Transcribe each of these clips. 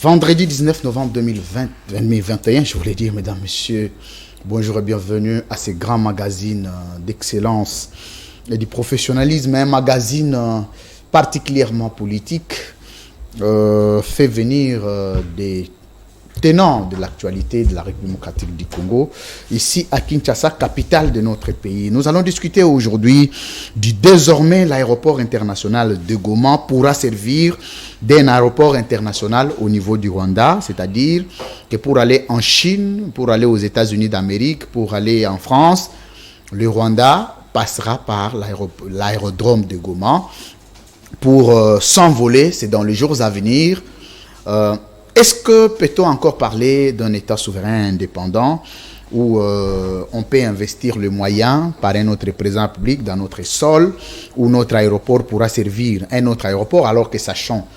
Vendredi 19 novembre 2021, je voulais dire, mesdames, messieurs, bonjour et bienvenue à ce grand magazine d'excellence et du professionnalisme, un magazine particulièrement politique, fait venir des tenants de l'actualité de la République démocratique du Congo, ici à Kinshasa, capitale de notre pays. Nous allons discuter aujourd'hui du désormais l'aéroport international de Goma pourra servir d'un aéroport international au niveau du Rwanda, c'est-à-dire que pour aller en Chine, pour aller aux États-Unis d'Amérique, pour aller en France, le Rwanda passera par l'aérodrome de Goma pour s'envoler, c'est dans les jours à venir. Est-ce que peut-on encore parler d'un État souverain indépendant où on peut investir le moyen par un autre président public dans notre sol, où notre aéroport pourra servir un autre aéroport, alors que sachant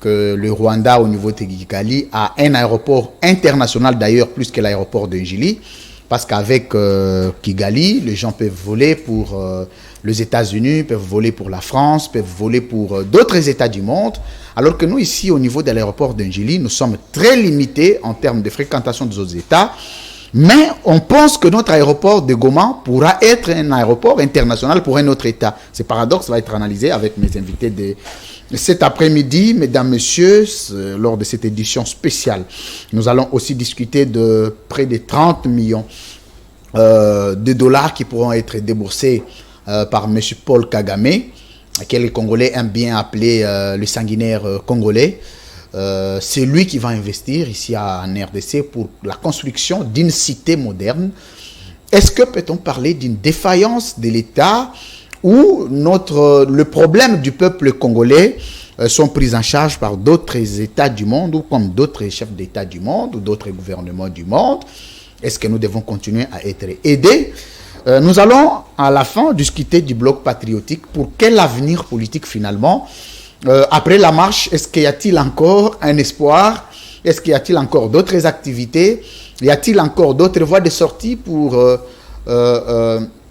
que le Rwanda au niveau de Kigali a un aéroport international d'ailleurs plus que l'aéroport de Njili, parce qu'avec Kigali, les gens peuvent voler pour les États-Unis, peuvent voler pour la France, peuvent voler pour d'autres États du monde, alors que nous ici au niveau de l'aéroport de Njili, nous sommes très limités en termes de fréquentation des autres États, mais on pense que notre aéroport de Goma pourra être un aéroport international pour un autre État. Ce paradoxe va être analysé avec mes invités de cet après-midi, mesdames, messieurs, lors de cette édition spéciale. Nous allons aussi discuter de près de 30 millions de dollars qui pourront être déboursés par M. Paul Kagame, que les Congolais aiment bien appeler le sanguinaire congolais. C'est lui qui va investir ici en RDC pour la construction d'une cité moderne. Est-ce que peut-on parler d'une défaillance de l'État où le problème du peuple congolais sont pris en charge par d'autres États du monde ou comme d'autres chefs d'État du monde ou d'autres gouvernements du monde? Est-ce que nous devons continuer à être aidés? Nous allons à la fin discuter du bloc patriotique. Pour quel avenir politique finalement? Après la marche, est-ce qu'il y a-t-il encore un espoir? Est-ce qu'il y a-t-il encore d'autres activités? Y a-t-il encore d'autres voies de sortie pour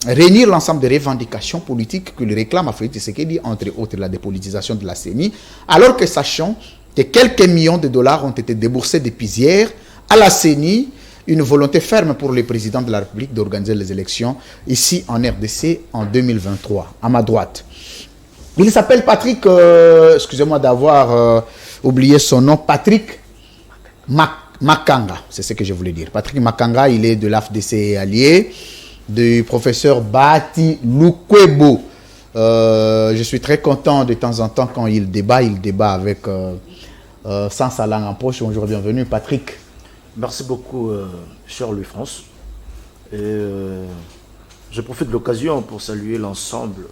réunir l'ensemble des revendications politiques que le réclame Félix Tshisekedi, entre autres la dépolitisation de la CENI, alors que sachant que quelques millions de dollars ont été déboursés depuis hier à la CENI, une volonté ferme pour le président de la République d'organiser les élections ici en RDC en 2023, à ma droite. Il s'appelle Patrick, excusez-moi d'avoir oublié son nom, Patrick Makanga, c'est ce que je voulais dire. Patrick Makanga, il est de l'AFDC allié, du professeur Bati Lukwebo. Je suis très content de temps en temps quand il débat avec sans sa langue en poche. Bonjour, bienvenue Patrick. Merci beaucoup, cher Louis-France. Et je profite de l'occasion pour saluer l'ensemble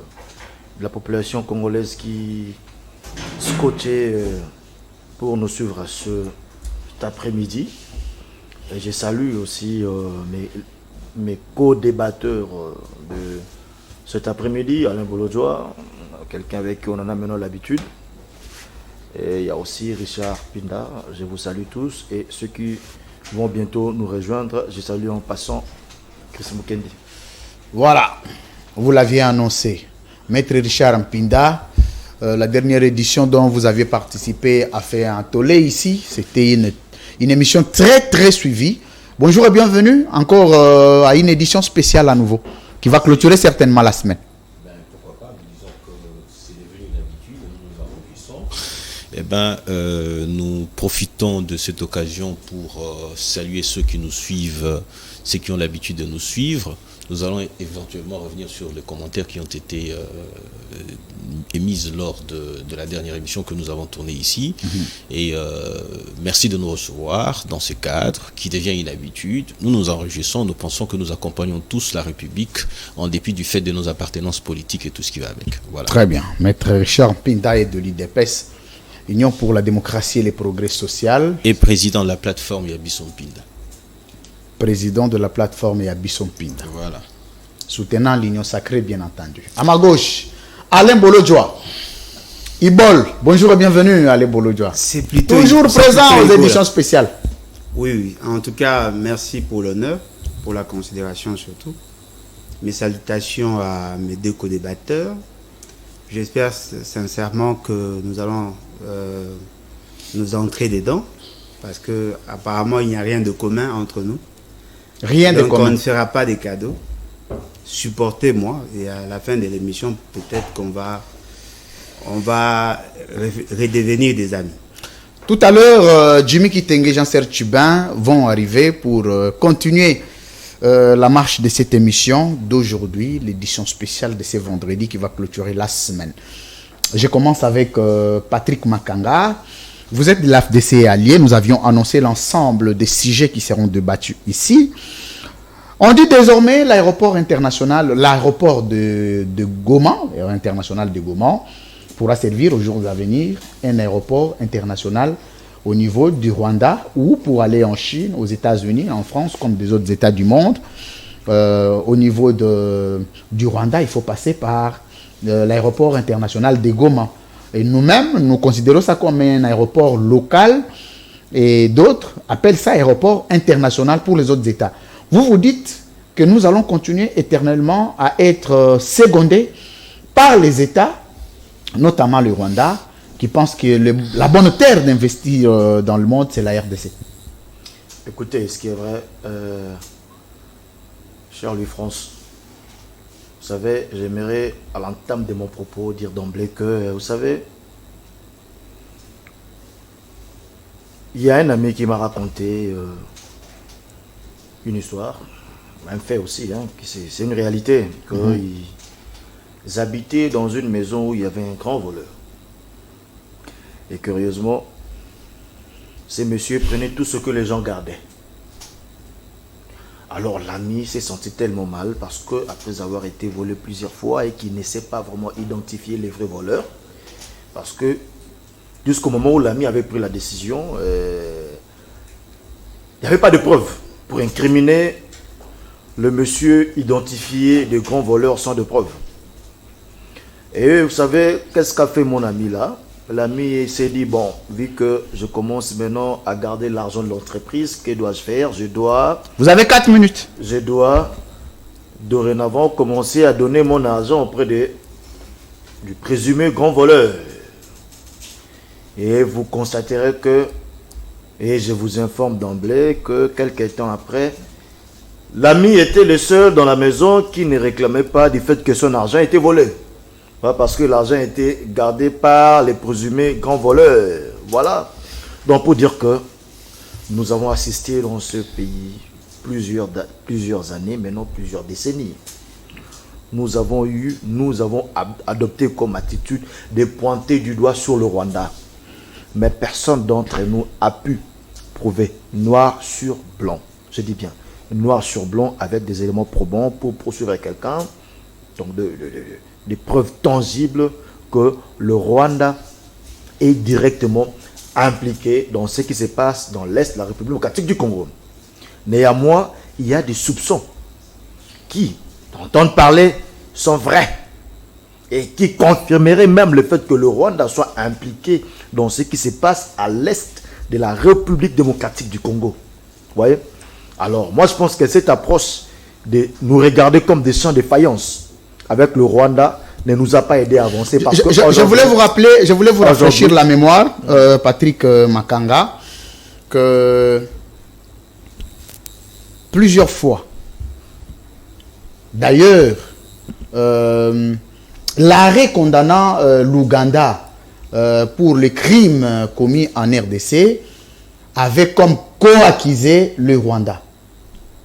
de la population congolaise qui scotchait pour nous suivre cet après-midi. Et je salue aussi mes co-débatteurs de cet après-midi, Alain Bolodjoa, quelqu'un avec qui on en a maintenant l'habitude. Et il y a aussi Richard Pinda, je vous salue tous. Et ceux qui vont bientôt nous rejoindre, je salue en passant Chris Mukendi. Voilà, vous l'aviez annoncé. Maître Richard Mpinda, la dernière édition dont vous aviez participé a fait un tollé ici. C'était une émission très très suivie. Bonjour et bienvenue encore à une édition spéciale à nouveau, qui va clôturer certainement la semaine. Pourquoi pas, disons que c'est devenu une habitude, nous nous enrichissons. Nous profitons de cette occasion pour saluer ceux qui nous suivent, ceux qui ont l'habitude de nous suivre. Nous allons éventuellement revenir sur les commentaires qui ont été émises lors de la dernière émission que nous avons tournée ici. Et merci de nous recevoir dans ce cadre qui devient une habitude. Nous nous enrichissons, nous pensons que nous accompagnons tous la République en dépit du fait de nos appartenances politiques et tout ce qui va avec. Voilà. Très bien. Maître Richard Pinda est de l'IDPS, Union pour la démocratie et les progrès social. Et président de la plateforme Yabisson Pinda. Président de la plateforme Yabisson Pinda. Voilà. Soutenant l'Union sacrée, bien entendu. À ma gauche, Alain Bolodjoa. Ibol, bonjour et bienvenue, Alain Bolodjoa. C'est plutôt toujours présent aux éditions spéciales. Oui, oui. En tout cas, merci pour l'honneur, pour la considération surtout. Mes salutations à mes deux co-débatteurs. J'espère sincèrement que nous allons nous entrer dedans. parce que apparemment il n'y a rien de commun entre nous. Rien de Donc on commun. ne fera pas de cadeaux. Supportez-moi et à la fin de l'émission, peut-être qu'on va, redevenir des amis. Tout à l'heure, Jimmy Kitenge et Jean-Serge Tubin vont arriver pour continuer la marche de cette émission d'aujourd'hui, l'édition spéciale de ce vendredi qui va clôturer la semaine. Je commence avec Patrick Makanga. Vous êtes de l'AFDC allié. Nous avions annoncé l'ensemble des sujets qui seront débattus ici. On dit désormais l'aéroport international, l'aéroport de Goma, l'aéroport international de Goma, pourra servir aux jours à venir un aéroport international au niveau du Rwanda ou pour aller en Chine, aux États-Unis, en France, comme des autres États du monde. Au niveau du Rwanda, il faut passer par l'aéroport international de Goma. Et nous-mêmes, nous considérons ça comme un aéroport local et d'autres appellent ça aéroport international pour les autres États. Vous vous dites que nous allons continuer éternellement à être secondés par les États, notamment le Rwanda, qui pensent que la bonne terre d'investir dans le monde, c'est la RDC. Écoutez, ce qui est vrai, cher Louis-France, vous savez, j'aimerais à l'entame de mon propos dire d'emblée que, vous savez, il y a un ami qui m'a raconté une histoire, un fait aussi, hein, c'est une réalité, qu'ils habitaient dans une maison où il y avait un grand voleur. Et curieusement, ces messieurs prenaient tout ce que les gens gardaient. Alors l'ami s'est senti tellement mal parce que après avoir été volé plusieurs fois et qu'il ne sait pas vraiment identifier les vrais voleurs, parce que jusqu'au moment où l'ami avait pris la décision, il n'y avait pas de preuves pour incriminer le monsieur identifié de grands voleurs sans de preuves. Et vous savez, qu'est-ce qu'a fait mon ami là? L'ami s'est dit, bon, vu que je commence maintenant à garder l'argent de l'entreprise, que dois-je faire? Vous avez 4 minutes. Je dois dorénavant commencer à donner mon argent auprès du présumé grand voleur. Et vous constaterez que, et je vous informe d'emblée que quelques temps après, l'ami était le seul dans la maison qui ne réclamait pas du fait que son argent était volé. Parce que l'argent était gardé par les présumés grands voleurs. Voilà. Donc pour dire que nous avons assisté dans ce pays plusieurs années, maintenant plusieurs décennies. Nous avons adopté comme attitude de pointer du doigt sur le Rwanda. Mais personne d'entre nous a pu prouver noir sur blanc. Je dis bien noir sur blanc avec des éléments probants pour poursuivre quelqu'un. Donc des preuves tangibles que le Rwanda est directement impliqué dans ce qui se passe dans l'Est de la République démocratique du Congo. Néanmoins, il y a des soupçons qui, d'entendre parler, sont vrais et qui confirmeraient même le fait que le Rwanda soit impliqué dans ce qui se passe à l'Est de la République démocratique du Congo. Vous voyez? Alors, moi, je pense que cette approche de nous regarder comme des champs de faïence avec le Rwanda ne nous a pas aidé à avancer. Parce que je voulais vous rappeler, je voulais vous rafraîchir la mémoire, Patrick Makanga, que plusieurs fois, d'ailleurs, l'arrêt condamnant l'Ouganda pour les crimes commis en RDC avait comme co-accusé le Rwanda.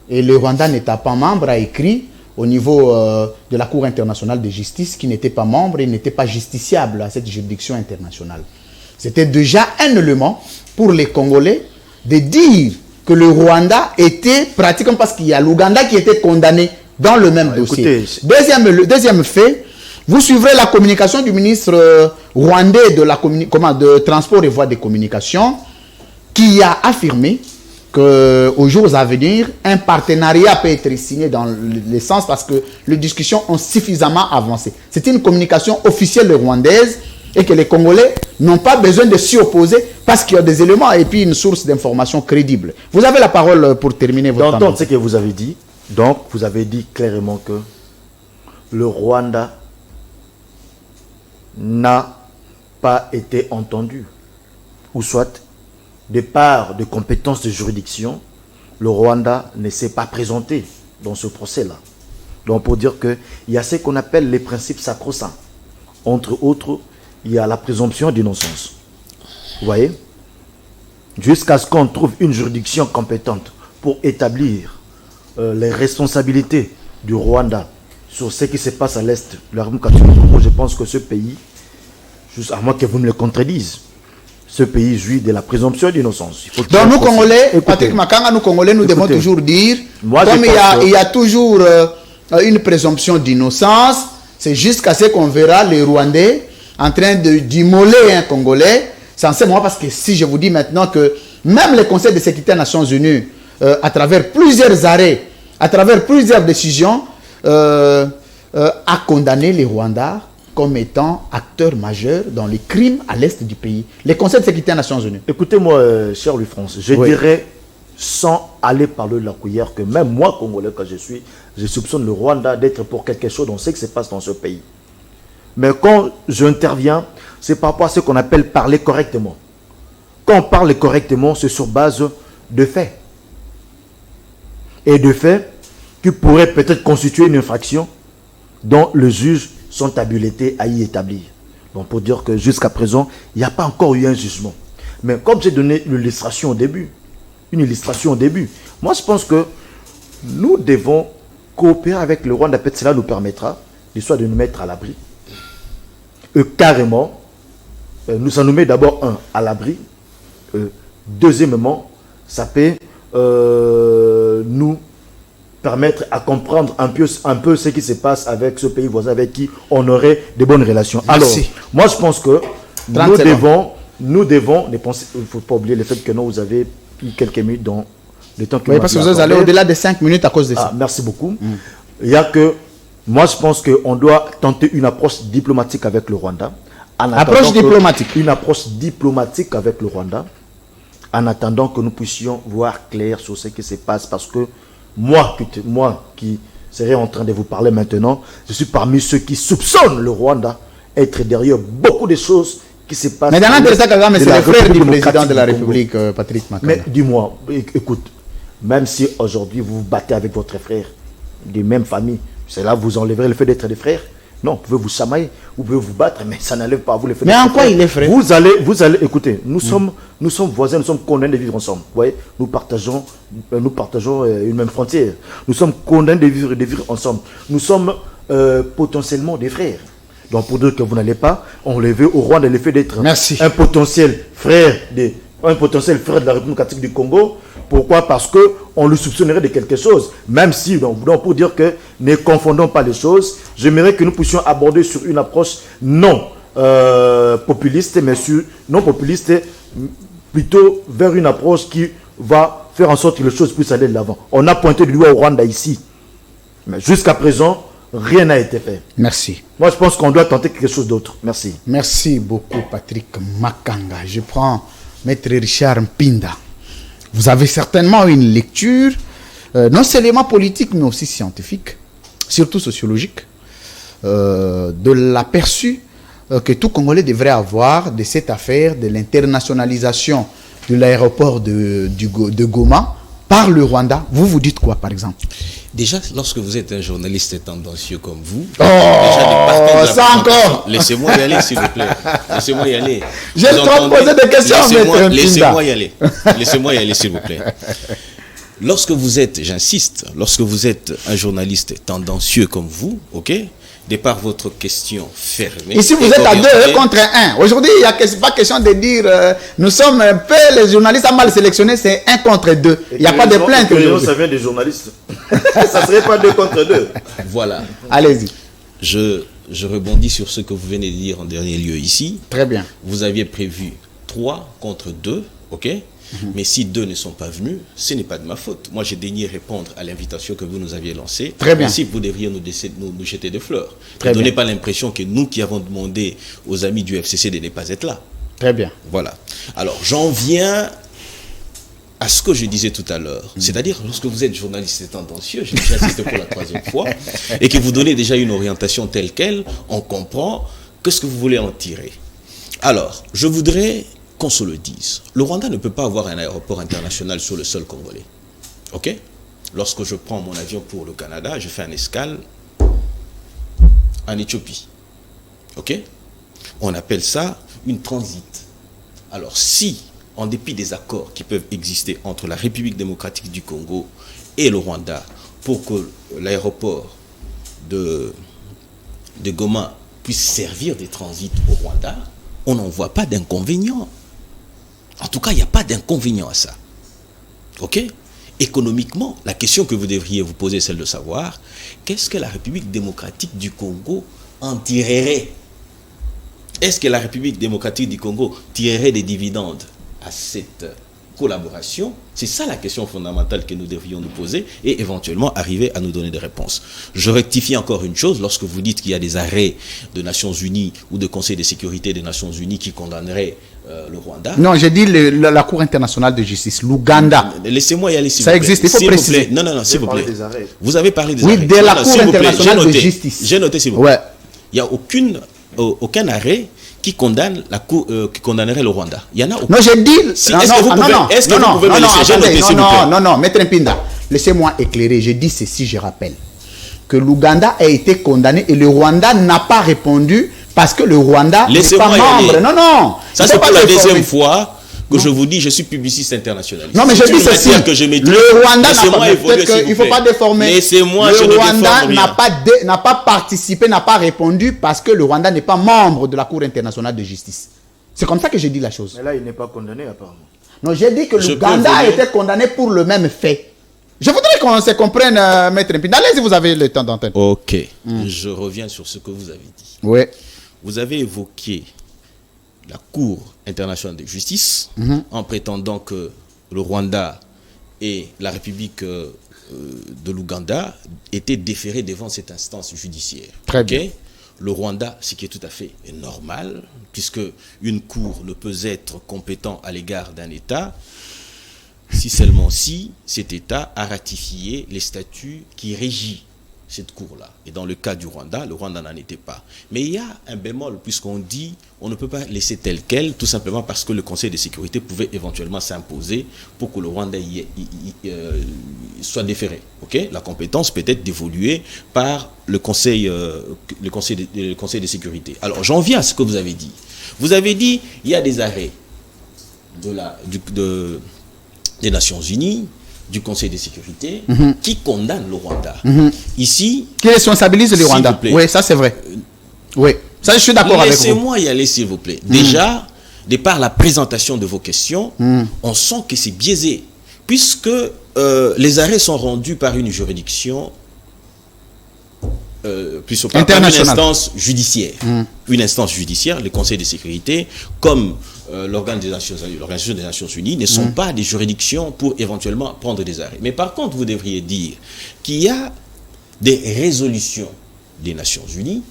Et le Rwanda n'étant pas membre a écrit au niveau de la Cour internationale de justice qui n'était pas membre et n'était pas justiciable à cette juridiction internationale. C'était déjà un élément pour les Congolais de dire que le Rwanda était pratiquement parce qu'il y a l'Ouganda qui était condamné dans le même dossier. Écoutez, le deuxième fait, vous suivrez la communication du ministre rwandais de Transport et Voies de Communication qui a affirmé qu'aux jours à venir, un partenariat peut être signé dans le sens parce que les discussions ont suffisamment avancé. C'est une communication officielle rwandaise et que les Congolais n'ont pas besoin de s'y opposer parce qu'il y a des éléments et puis une source d'information crédible. Vous avez la parole pour terminer votre temps. D'entendre ce que vous avez dit, donc vous avez dit clairement que le Rwanda n'a pas été entendu. Ou soit, de par de compétences de juridiction, le Rwanda ne s'est pas présenté dans ce procès-là. Donc pour dire qu'il y a ce qu'on appelle les principes sacro-saints. Entre autres, il y a la présomption d'innocence. Vous voyez? Jusqu'à ce qu'on trouve une juridiction compétente pour établir les responsabilités du Rwanda sur ce qui se passe à l'est de la République catholique du Congo, je pense que ce pays, juste à moins que vous me le contredisez, ce pays jouit de la présomption d'innocence. Donc nous Congolais, Patrick Makanga, nous Congolais, nous devons toujours dire, comme il y a toujours une présomption d'innocence, c'est jusqu'à ce qu'on verra les Rwandais en train d'immoler un Congolais, censé moi, parce que si je vous dis maintenant que même le Conseil de sécurité des Nations Unies, à travers plusieurs arrêts, à travers plusieurs décisions, a condamné les Rwandais comme étant acteurs majeurs dans les crimes à l'est du pays. Le Conseil de sécurité des Nations Unies. Écoutez-moi, cher Louis-France, je dirais, sans aller parler de la cuillère, que même moi, Congolais, quand je soupçonne le Rwanda d'être pour quelque chose dans ce qui se passe dans ce pays. Mais quand j'interviens, c'est par rapport à ce qu'on appelle parler correctement. Quand on parle correctement, c'est sur base de faits. Et de faits qui pourraient peut-être constituer une infraction dont le juge sont habilités à y établir. Donc pour dire que jusqu'à présent, il n'y a pas encore eu un jugement. Mais comme j'ai donné une illustration au début, moi je pense que nous devons coopérer avec le Rwanda. Peut-être cela nous permettra soit de nous mettre à l'abri. Carrément, ça nous met d'abord à l'abri. Deuxièmement, ça peut nous permettre à comprendre un peu ce qui se passe avec ce pays voisin avec qui on aurait de bonnes relations. Merci. Alors, moi je pense que nous devons dépenser, il ne faut pas oublier le fait que nous, vous avez eu quelques minutes dans le temps que oui, parce que vous allez au-delà de 5 minutes à cause de ça. Merci beaucoup. Il y a que, moi je pense qu'on doit tenter une approche diplomatique avec le Rwanda. Approche diplomatique. Une approche diplomatique avec le Rwanda, en attendant que nous puissions voir clair sur ce qui se passe, parce que moi qui serai en train de vous parler maintenant, je suis parmi ceux qui soupçonnent le Rwanda être derrière beaucoup de choses qui se passent. Mais dans l'intérêt Kagame, c'est le frère du président de la République, Patrick Makanga. Mais dis-moi, écoute, même si aujourd'hui vous vous battez avec votre frère de même famille, cela vous enlèverait le fait d'être des frères? Non, vous pouvez vous chamailler, vous pouvez vous battre, mais ça n'enlève pas vous le fait. Mais en quoi il est frère? Vous allez, écoutez, nous sommes voisins, nous sommes condamnés de vivre ensemble. Vous voyez, nous partageons une même frontière. Nous sommes condamnés de vivre ensemble. Nous sommes potentiellement des frères. Donc pour dire que vous n'allez pas enlever au Rwanda le fait d'être un potentiel frère de la République catholique du Congo. Pourquoi? Parce qu'on le soupçonnerait de quelque chose. Même si, donc pour dire que ne confondons pas les choses, j'aimerais que nous puissions aborder sur une approche non populiste, mais non populiste, plutôt vers une approche qui va faire en sorte que les choses puissent aller de l'avant. On a pointé du doigt au Rwanda ici. Mais jusqu'à présent, rien n'a été fait. Merci. Moi, je pense qu'on doit tenter quelque chose d'autre. Merci. Merci beaucoup, Patrick Makanga. Je prends Maître Richard Mpinda. Vous avez certainement une lecture, non seulement politique, mais aussi scientifique, surtout sociologique, de l'aperçu que tout Congolais devrait avoir de cette affaire de l'internationalisation de l'aéroport de Goma par le Rwanda. Vous dites quoi, par exemple? Déjà, lorsque vous êtes un journaliste tendancieux comme vous, ça encore. Laissez-moi y aller, s'il vous plaît. Laissez-moi y aller. J'ai trop posé des questions, laissez-moi y aller. Laissez-moi y aller, s'il vous plaît. Lorsque vous êtes, j'insiste, lorsque vous êtes un journaliste tendancieux comme vous, ok, de par votre question fermée. Ici, vous êtes à 2 contre 1. Aujourd'hui, il n'y a pas question de dire nous sommes un peu, les journalistes ont mal sélectionné, c'est 1 contre 2. Il n'y a pas de plainte. Ça vient des journalistes. Ça ne serait pas 2 contre 2. Voilà. Allez-y. Je rebondis sur ce que vous venez de dire en dernier lieu ici. Très bien. Vous aviez prévu 3 contre 2, ok? Mais si 2 ne sont pas venus, ce n'est pas de ma faute. Moi, j'ai daigné répondre à l'invitation que vous nous aviez lancée. Très bien. Ainsi, vous devriez nous jeter des fleurs. Ne donnez pas l'impression que nous qui avons demandé aux amis du FCC de ne pas être là. Très bien. Voilà. Alors, j'en viens à ce que je disais tout à l'heure. C'est-à-dire, lorsque vous êtes journaliste tendancieux, j'ai déjà insisté pour la 3e fois, et que vous donnez déjà une orientation telle quelle, on comprend que ce que vous voulez en tirer. Alors, je voudrais qu'on se le dise. Le Rwanda ne peut pas avoir un aéroport international sur le sol congolais. Ok? Lorsque je prends mon avion pour le Canada, je fais une escale en Éthiopie. Ok? On appelle ça une transit. Alors si, en dépit des accords qui peuvent exister entre la République démocratique du Congo et le Rwanda, pour que l'aéroport de Goma puisse servir de transit au Rwanda, on n'en voit pas d'inconvénient. En tout cas, il n'y a pas d'inconvénient à ça. Ok? Économiquement, la question que vous devriez vous poser, c'est celle de savoir qu'est-ce que la République démocratique du Congo en tirerait? Est-ce que la République démocratique du Congo tirerait des dividendes à cette collaboration? C'est ça la question fondamentale que nous devrions nous poser et éventuellement arriver à nous donner des réponses. Je rectifie encore une chose, lorsque vous dites qu'il y a des arrêts de Nations Unies ou de Conseil de sécurité des Nations Unies qui condamneraient le Rwanda. Non, j'ai dit la Cour internationale de justice, l'Ouganda. Laissez-moi y aller, s'il ça vous plaît. existe, il faut préciser. Non, s'il vous plaît. Vous avez parlé des arrêts. Oui, de la Cour internationale de justice. J'ai noté, s'il vous plaît. Il n'y a aucun arrêt qui condamne qui condamnerait le Rwanda. Il y en a aucun. Non, j'ai dit. Est-ce que vous pouvez me laisser? J'ai noté, s'il vous plaît. Non, Maître Mpinda, laissez-moi éclairer. J'ai dit ceci, je rappelle. Que l'Ouganda a été condamné et le Rwanda n'a pas répondu parce que le Rwanda n'est pas membre. Non. Ça, c'est pour la deuxième fois que je vous dis, je suis publiciste international. Non, mais je dis ceci. Le Rwanda n'a pas. Il ne faut pas déformer. Le Rwanda n'a pas participé, n'a pas répondu parce que le Rwanda n'est pas membre de la Cour internationale de justice. C'est comme ça que j'ai dit la chose. Mais là, il n'est pas condamné, apparemment. Non, j'ai dit que l'Ouganda a été condamné pour le même fait. Je voudrais qu'on se comprenne, Maître Mpinda. Allez-y, vous avez le temps d'antenne. Ok. Je reviens sur ce que vous avez dit. Oui. Vous avez évoqué la Cour internationale de justice en prétendant que le Rwanda et la République de l'Ouganda étaient déférés devant cette instance judiciaire. Très bien. Le Rwanda, ce qui est tout à fait normal, puisque une cour ne peut être compétent à l'égard d'un État si seulement si cet État a ratifié les statuts qui régissent cette cour-là. Et dans le cas du Rwanda, le Rwanda n'en était pas. Mais il y a un bémol, puisqu'on dit on ne peut pas laisser tel quel, tout simplement parce que le Conseil de sécurité pouvait éventuellement s'imposer pour que le Rwanda soit déféré. Okay? La compétence peut être dévoluée par le Conseil de sécurité. Alors, j'en viens à ce que vous avez dit. Vous avez dit il y a des arrêts des Nations Unies, du Conseil de sécurité, qui condamne le Rwanda. Ici... Qui responsabilise le Rwanda. Oui, ça c'est vrai. Oui, ça je suis d'accord avec vous. Laissez-moi y aller, s'il vous plaît. Déjà, de par la présentation de vos questions, on sent que c'est biaisé. Puisque les arrêts sont rendus par une juridiction, par une instance judiciaire. Une instance judiciaire, le Conseil de sécurité, comme l'Organisation des Nations Unies, ne sont pas des juridictions pour éventuellement prendre des arrêts. Mais par contre, vous devriez dire qu'il y a des résolutions des Nations Unies,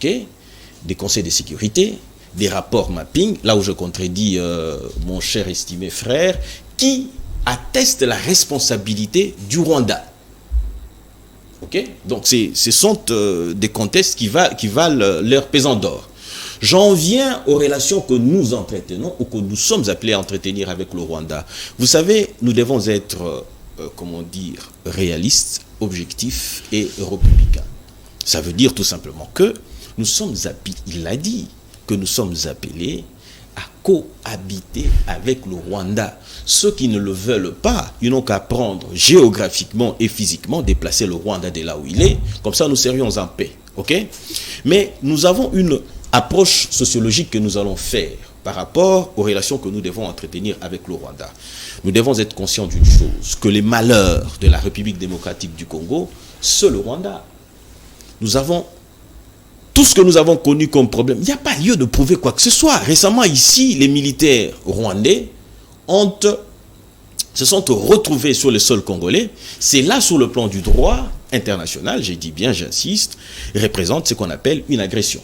des conseils de sécurité, des rapports mapping, là où je contredis mon cher estimé frère, qui attestent la responsabilité du Rwanda. Donc ce sont des contextes qui valent leur pesant d'or. J'en viens aux relations que nous entretenons ou que nous sommes appelés à entretenir avec le Rwanda. Vous savez, nous devons être, réalistes, objectifs et républicains. Ça veut dire tout simplement que nous sommes appelés, il l'a dit, que nous sommes appelés à cohabiter avec le Rwanda. Ceux qui ne le veulent pas, ils n'ont qu'à prendre géographiquement et physiquement, déplacer le Rwanda de là où il est. Comme ça, nous serions en paix. Mais nous avons une approche sociologique que nous allons faire par rapport aux relations que nous devons entretenir avec le Rwanda. Nous devons être conscients d'une chose, que les malheurs de la République démocratique du Congo, c'est le Rwanda. Nous avons tout ce que nous avons connu comme problème. Il n'y a pas lieu de prouver quoi que ce soit. Récemment, ici, les militaires rwandais se sont retrouvés sur le sol congolais. C'est là, sur le plan du droit international, j'ai dit bien, j'insiste, représente ce qu'on appelle une agression.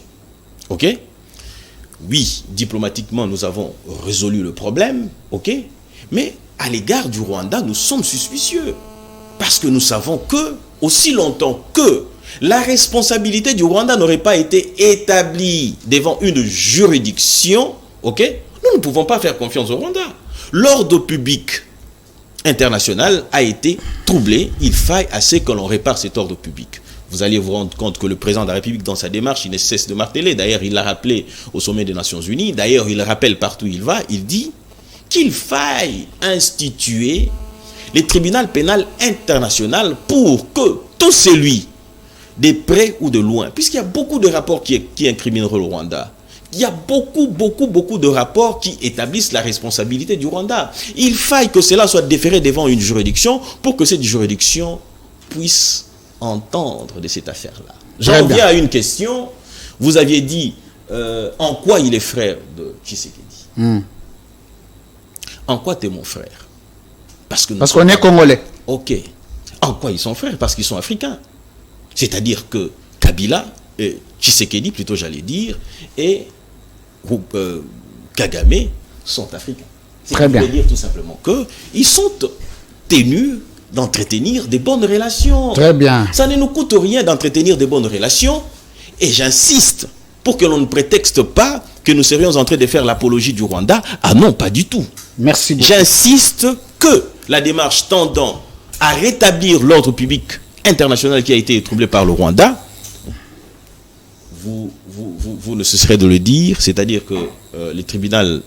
Oui, diplomatiquement, nous avons résolu le problème, mais à l'égard du Rwanda, nous sommes suspicieux. Parce que nous savons que, aussi longtemps que la responsabilité du Rwanda n'aurait pas été établie devant une juridiction, nous Nous ne pouvons pas faire confiance au Rwanda. L'ordre public international a été troublé. Il faille à ce que l'on répare cet ordre public. Vous allez vous rendre compte que le président de la République, dans sa démarche, il ne cesse de marteler. D'ailleurs, il l'a rappelé au sommet des Nations Unies. D'ailleurs, il le rappelle partout où il va. Il dit qu'il faille instituer les tribunaux pénal international pour que tout celui, de près ou de loin, puisqu'il y a beaucoup de rapports qui incriminent le Rwanda, il y a beaucoup de rapports qui établissent la responsabilité du Rwanda. Il faille que cela soit déféré devant une juridiction pour que cette juridiction puisse entendre de cette affaire-là. J'en reviens à une question. Vous aviez dit en quoi il est frère de Tshisekedi. En quoi tu es mon frère? Parce qu'on est Congolais. Ok. En quoi ils sont frères? Parce qu'ils sont africains. C'est-à-dire que Kabila, Tshisekedi plutôt j'allais dire, et Kagame sont africains. Très bien. Je veux dire tout simplement qu'ils sont tenus d'entretenir des bonnes relations. Très bien. Ça ne nous coûte rien d'entretenir des bonnes relations. Et j'insiste pour que l'on ne prétexte pas que nous serions en train de faire l'apologie du Rwanda. Ah non, pas du tout. Merci beaucoup. J'insiste que la démarche tendant à rétablir l'ordre public international qui a été troublé par le Rwanda, vous ne cesserez de le dire, c'est-à-dire que les tribunaux...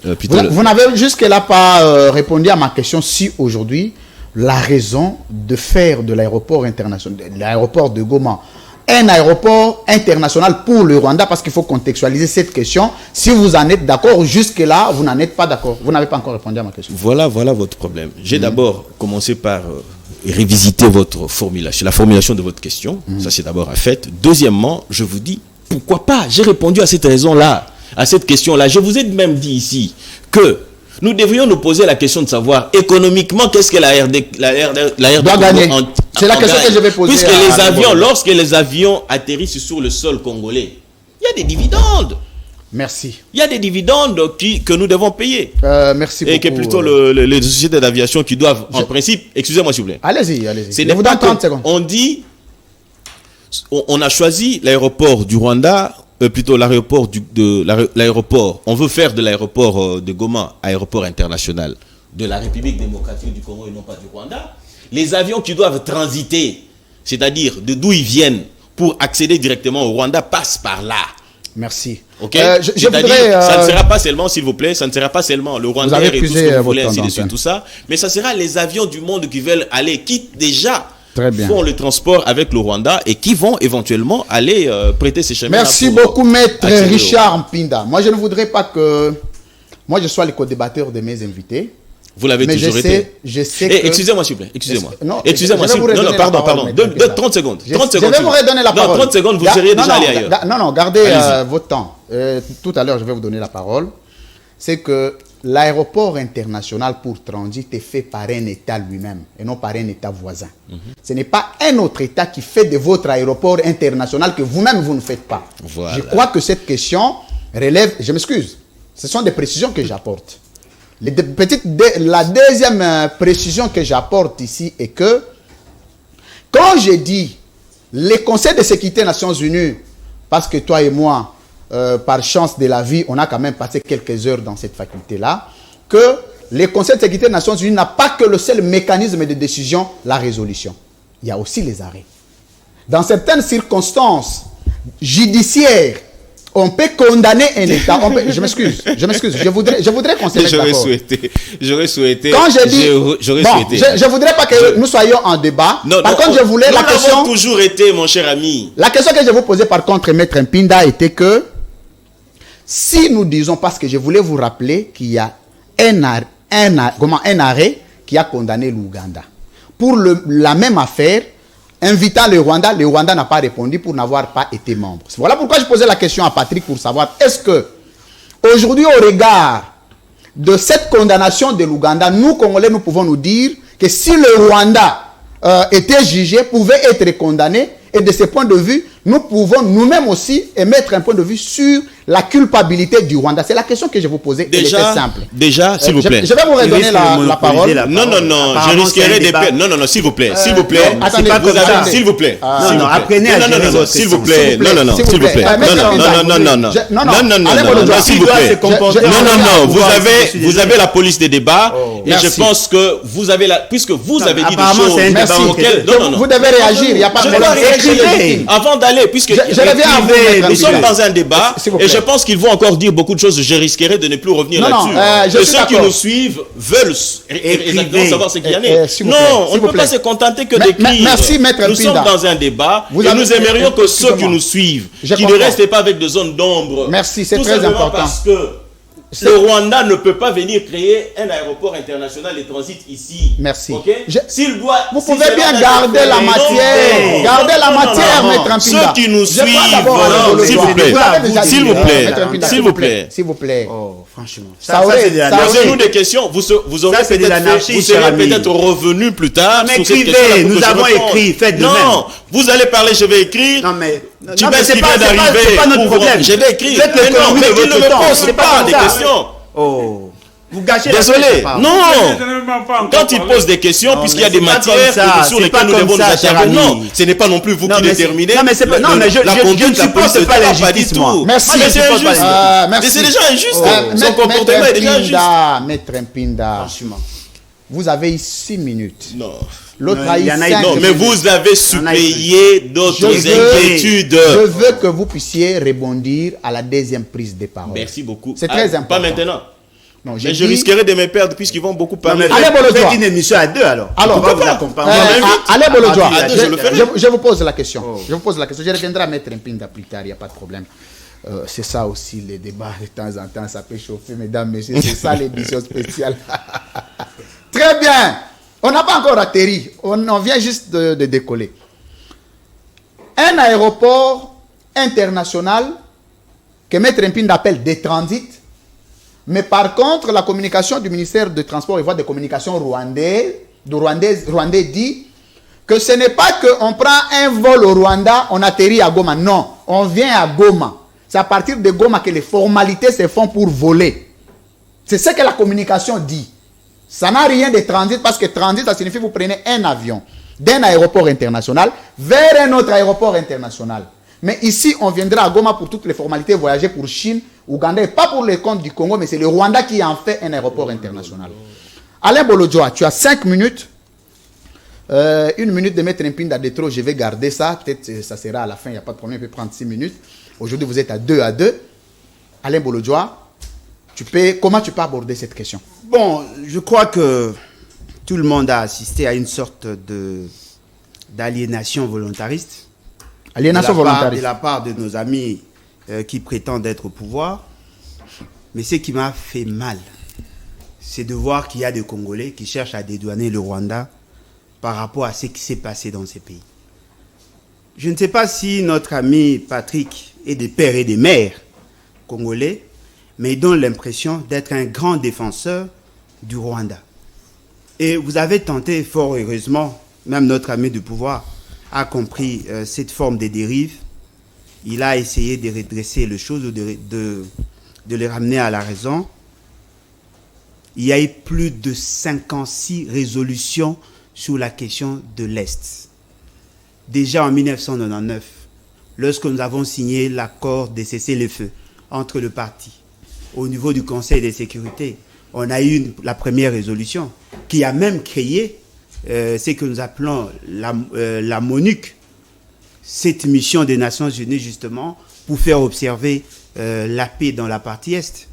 Vous n'avez jusque-là pas répondu à ma question si aujourd'hui, la raison de faire de l'aéroport international, l'aéroport de Goma, un aéroport international pour le Rwanda, parce qu'il faut contextualiser cette question. Si vous en êtes d'accord, jusque-là, vous n'en êtes pas d'accord. Vous n'avez pas encore répondu à ma question. Voilà votre problème. J'ai d'abord commencé par révisiter votre formulation, la formulation de votre question. Ça, c'est d'abord un fait. Deuxièmement, je vous dis, pourquoi pas? J'ai répondu à cette raison-là, à cette question-là. Je vous ai même dit ici que nous devrions nous poser la question de savoir économiquement qu'est-ce que la RD doit gagner. C'est la question que je vais poser. Puisque les avions, lorsque les avions atterrissent sur le sol congolais, il y a des dividendes. Merci. Il y a des dividendes que nous devons payer. Merci beaucoup. Et que plutôt les sociétés d'aviation qui doivent, en principe, excusez-moi s'il vous plaît. Allez-y. Je vous donne 30 secondes. On dit, on a choisi l'aéroport du Rwanda. Plutôt l'aéroport on veut faire de l'aéroport de Goma aéroport international de la République démocratique du Congo et non pas du Rwanda. Les avions qui doivent transiter, c'est-à-dire de d'où ils viennent pour accéder directement au Rwanda, passent par là. Merci. Ok. Je voudrais, ça ne sera pas seulement, s'il vous plaît, ça ne sera pas seulement le Rwanda et tout ce que vous voulez, ainsi de suite, tout ça, mais ça sera les avions du monde qui veulent aller, qui déjà font le transport avec le Rwanda et qui vont éventuellement aller prêter ces chemins. Merci beaucoup, maître Richard Mpinda. Moi, je ne voudrais pas que je sois le co-débatteur de mes invités. Vous l'avez toujours été. Je sais que... Excusez-moi, s'il vous plaît. Excusez-moi. Excusez-moi. Non, pardon. 30 secondes. 30 secondes. Je vais vous redonner la parole. Non, 30 secondes, vous seriez déjà allé ailleurs. Non, gardez votre temps. Tout à l'heure, je vais vous donner la parole. C'est que l'aéroport international pour transit est fait par un État lui-même et non par un État voisin. Ce n'est pas un autre État qui fait de votre aéroport international que vous-même, vous ne faites pas. Voilà. Je crois que cette question relève... Je m'excuse. Ce sont des précisions que j'apporte. La deuxième précision que j'apporte ici est que quand je dis les conseils de sécurité des Nations Unies, parce que toi et moi, par chance de la vie, on a quand même passé quelques heures dans cette faculté-là, que les conseils de sécurité des Nations Unies n'a pas que le seul mécanisme de décision, la résolution. Il y a aussi les arrêts. Dans certaines circonstances judiciaires, on peut condamner un État. Je m'excuse. Je voudrais qu'on se mette d'accord. J'aurais souhaité. Quand je dis, je voudrais pas que nous soyons en débat. Par contre, je voulais la question. Nous l'avons toujours été, mon cher ami. La question que je vous posais par contre, maître Mpinda, était que si nous disons, parce que je voulais vous rappeler qu'il y a un arrêt qui a condamné l'Ouganda pour la même affaire. Invitant le Rwanda n'a pas répondu pour n'avoir pas été membre. Voilà pourquoi je posais la question à Patrick pour savoir est-ce que, aujourd'hui, au regard de cette condamnation de l'Ouganda, nous, Congolais, nous pouvons nous dire que si le Rwanda était jugé, pouvait être condamné, et de ce point de vue, nous pouvons nous-mêmes aussi émettre un point de vue sur la culpabilité du Rwanda. C'est la question que je vous posais. Elle était simple. Déjà, s'il vous plaît. Je vais vous redonner la parole. Non, je risquerais des pertes. Non, s'il vous plaît. S'il vous plaît. Attendez, s'il vous plaît. Non, apprenez à gérer votre s'il vous plaît. Non, s'il vous plaît. Non, s'il vous plaît. Non, vous avez la police des débats et je pense que vous avez puisque vous avez dit des choses auxquelles... Vous devez réagir, il n'y a pas de problème. Avant d'aller, puisque nous sommes dans un débat et je pense qu'ils vont encore dire beaucoup de choses, je risquerai de ne plus revenir là-dessus. Et ceux qui nous suivent veulent exactement savoir ce qu'il y en est. Non, on ne peut pas se contenter que d'écrire. Merci, Maître Mpinda. Nous sommes dans un débat et nous aimerions que ceux qui nous suivent, qui ne restent pas avec des zones d'ombre. Merci, c'est très important. Parce que le Rwanda ne peut pas venir créer un aéroport international de transit ici. Merci. Okay? Vous pouvez bien garder la matière. Gardez la matière, Maître Mpinda. Ceux qui nous suivent, s'il vous plaît. S'il vous plaît. Oh, franchement. Posez-nous des questions. Vous aurez peut-être revenu plus tard. Mais écrivez, nous avons écrit. Faites de même. Non, vous allez parler, je vais écrire. Non, mais tu vas ce qui vient d'arriver. C'est pas notre problème. Je vais écrire. Mais tu ne me poses pas des questions. Oh, vous gâchez. Désolé, non. Quand il pose des questions, puisqu'il y a des matières sur lesquelles nous devons nous attarder, non, ce n'est pas non plus vous qui déterminez. Non, mais c'est pas. Non, mais je ne supporte pas l'injustice, moi. Merci. Mais c'est injuste. C'est déjà injuste. Son comportement est déjà injuste. Maître Mpinda, vous avez 6 minutes. Non. L'autre a eu 5 minutes. Non, mais vous avez suppléé d'autres inquiétudes. Je veux que vous puissiez rebondir à la deuxième prise de parole. Merci beaucoup. C'est très important. Pas maintenant. Non, mais je risquerai de me perdre puisqu'ils vont beaucoup parler. Allez, Bolodjoa. Faites une émission à 2 alors. Alors, on va vous accompagner. Allez, Bolodjoa. Je vous pose la question. Je reviendrai à Maître Mpinda plus tard, il n'y a pas de problème. C'est ça aussi, les débats, de temps en temps, ça peut chauffer, mesdames, messieurs. C'est ça l'édition spéciale. Très bien. On n'a pas encore atterri. On vient juste de décoller. Un aéroport international que Maître Mpinda appelle des transits. Mais par contre, la communication du ministère des Transports et Voies de Communication rwandais dit que ce n'est pas qu'on prend un vol au Rwanda, on atterrit à Goma. Non, on vient à Goma. C'est à partir de Goma que les formalités se font pour voler. C'est ce que la communication dit. Ça n'a rien de transit parce que transit, ça signifie que vous prenez un avion d'un aéroport international vers un autre aéroport international. Mais ici, on viendra à Goma pour toutes les formalités, voyager pour Chine, Ouganda, et pas pour les comptes du Congo, mais c'est le Rwanda qui en fait un aéroport international. Alain Bolodjoa, tu as 5 minutes. 1 minute de Maître Mpinda de trop, je vais garder ça. Peut-être que ça sera à la fin, il n'y a pas de problème, il peut prendre 6 minutes. Aujourd'hui, vous êtes à 2-2. Alain Bolodjoa, comment tu peux aborder cette question? Bon, je crois que tout le monde a assisté à une sorte d'aliénation volontariste. Aliénation volontariste. De la part de nos amis qui prétendent être au pouvoir. Mais ce qui m'a fait mal, c'est de voir qu'il y a des Congolais qui cherchent à dédouaner le Rwanda par rapport à ce qui s'est passé dans ces pays. Je ne sais pas si notre ami Patrick est des pères et des mères congolais, mais il donne l'impression d'être un grand défenseur du Rwanda. Et vous avez tenté, fort heureusement, même notre ami du pouvoir a compris cette forme de dérive. Il a essayé de redresser les choses, de les ramener à la raison. Il y a eu plus de 56 résolutions sur la question de l'Est. Déjà en 1999, lorsque nous avons signé l'accord de cessez-le-feu entre le parti, au niveau du Conseil de sécurité, on a eu la première résolution qui a même créé ce que nous appelons la MONUC, cette mission des Nations Unies justement pour faire observer la paix dans la partie Est.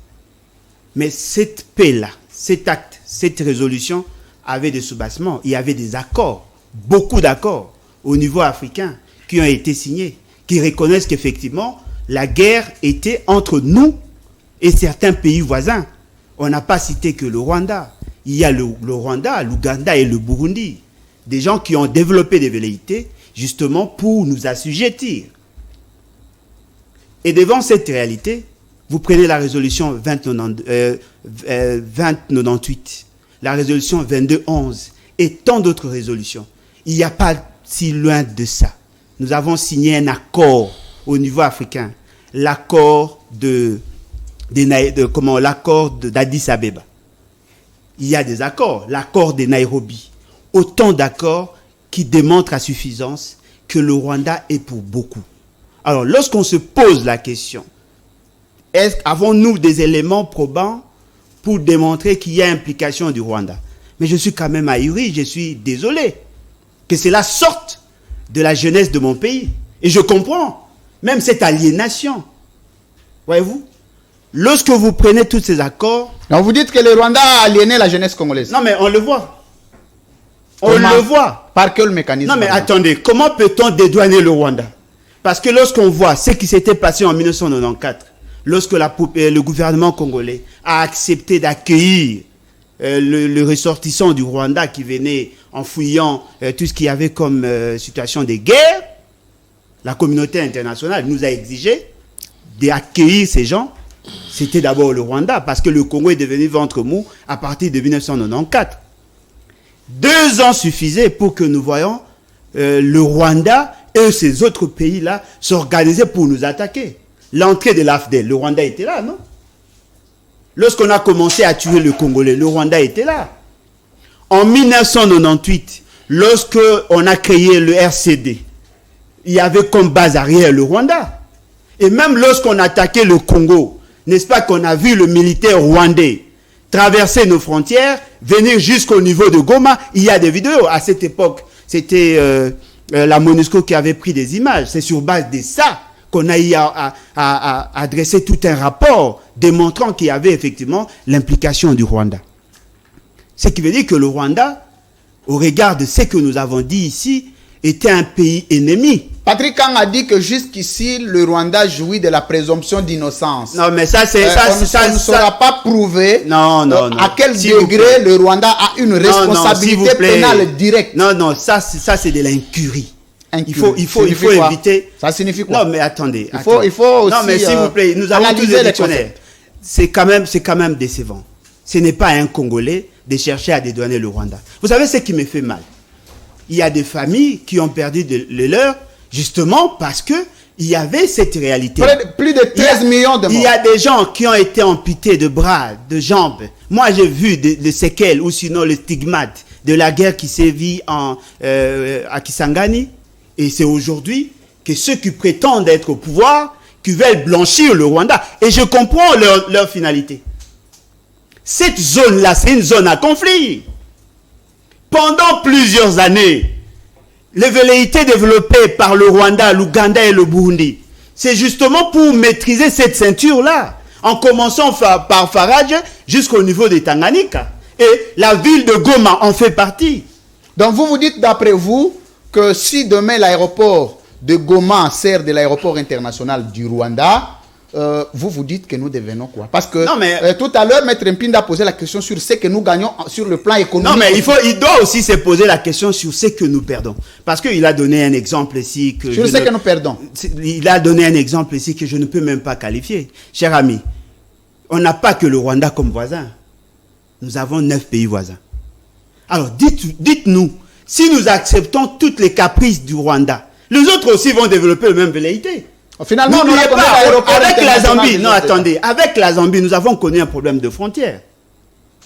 Mais cette paix-là, cet acte, cette résolution avait des soubassements, il y avait des accords, beaucoup d'accords au niveau africain qui ont été signés, qui reconnaissent qu'effectivement la guerre était entre nous et certains pays voisins. On n'a pas cité que le Rwanda. Il y a le Rwanda, l'Ouganda et le Burundi. Des gens qui ont développé des velléités justement pour nous assujettir. Et devant cette réalité, vous prenez la résolution 2098, la résolution 2211 et tant d'autres résolutions. Il n'y a pas si loin de ça nous avons signé un accord au niveau africain, l'accord d'Addis Abeba. Il y a des accords, l'accord de Nairobi. Autant d'accords qui démontrent à suffisance que le Rwanda est pour beaucoup. Alors, lorsqu'on se pose la question, avons-nous des éléments probants pour démontrer qu'il y a implication du Rwanda? Mais je suis quand même ahuri, je suis désolé que cela sorte de la jeunesse de mon pays. Et je comprends, même cette aliénation. Voyez-vous? Lorsque vous prenez tous ces accords... Donc vous dites que le Rwanda a aliéné la jeunesse congolaise. Non mais on le voit. Comment? On le voit. Par quel mécanisme? Non mais attendez, comment peut-on dédouaner le Rwanda? Parce que lorsqu'on voit ce qui s'était passé en 1994, lorsque le gouvernement congolais a accepté d'accueillir le ressortissant du Rwanda qui venait en fouillant tout ce qu'il y avait comme situation de guerre, la communauté internationale nous a exigé d'accueillir ces gens. C'était d'abord le Rwanda, parce que le Congo est devenu ventre mou à partir de 1994. 2 ans suffisaient pour que nous voyions le Rwanda et ces autres pays-là s'organiser pour nous attaquer. L'entrée de l'AFDEL, le Rwanda était là, non? Lorsqu'on a commencé à tuer le Congolais, le Rwanda était là. En 1998, lorsqu'on a créé le RCD, il y avait comme base arrière le Rwanda. Et même lorsqu'on attaquait le Congo, n'est-ce pas qu'on a vu le militaire rwandais traverser nos frontières, venir jusqu'au niveau de Goma? Il y a des vidéos. À cette époque, c'était la MONUSCO qui avait pris des images. C'est sur base de ça qu'on a eu à dresser tout un rapport démontrant qu'il y avait effectivement l'implication du Rwanda. Ce qui veut dire que le Rwanda, au regard de ce que nous avons dit ici, était un pays ennemi. Patrick Kang a dit que jusqu'ici, le Rwanda jouit de la présomption d'innocence. Non, mais ça, c'est... on ne saura pas prouver à quel degré le Rwanda a une responsabilité pénale directe. Non, ça c'est de l'incurie. Il faut éviter... Ça signifie quoi? Non, mais attendez. Il faut aussi... Non, mais s'il vous plaît, nous avons tous les dictionnaires. C'est quand même décevant. Ce n'est pas un Congolais de chercher à dédouaner le Rwanda. Vous savez ce qui me fait mal? Il y a des familles qui ont perdu le leur, justement parce que il y avait cette réalité. Plus de 13 millions de morts. Il y a des gens qui ont été amputés de bras, de jambes. Moi, j'ai vu des séquelles ou sinon le stigmate de la guerre qui sévit à Kisangani. Et c'est aujourd'hui que ceux qui prétendent être au pouvoir, qui veulent blanchir le Rwanda. Et je comprends leur finalité. Cette zone-là, c'est une zone à conflit. Pendant plusieurs années, les velléités développées par le Rwanda, l'Ouganda et le Burundi, c'est justement pour maîtriser cette ceinture-là, en commençant par Farage jusqu'au niveau de Tanganyika. Et la ville de Goma en fait partie. Donc vous vous dites d'après vous que si demain l'aéroport de Goma sert de l'aéroport international du Rwanda, vous vous dites que nous devenons quoi? Parce que tout à l'heure, Maître Mpinda a posé la question sur ce que nous gagnons sur le plan économique. Non, mais il doit aussi se poser la question sur ce que nous perdons. Parce qu'il a donné un exemple ici que... Sur ce que nous perdons. Il a donné un exemple ici que je ne peux même pas qualifier. Cher ami, on n'a pas que le Rwanda comme voisin. Nous avons 9 pays voisins. Alors, dites-nous, si nous acceptons toutes les caprices du Rwanda, les autres aussi vont développer le même velléité. Finalement, n'oubliez pas, avec la Zambie, non attendez, avec la Zambie, nous avons connu un problème de frontière.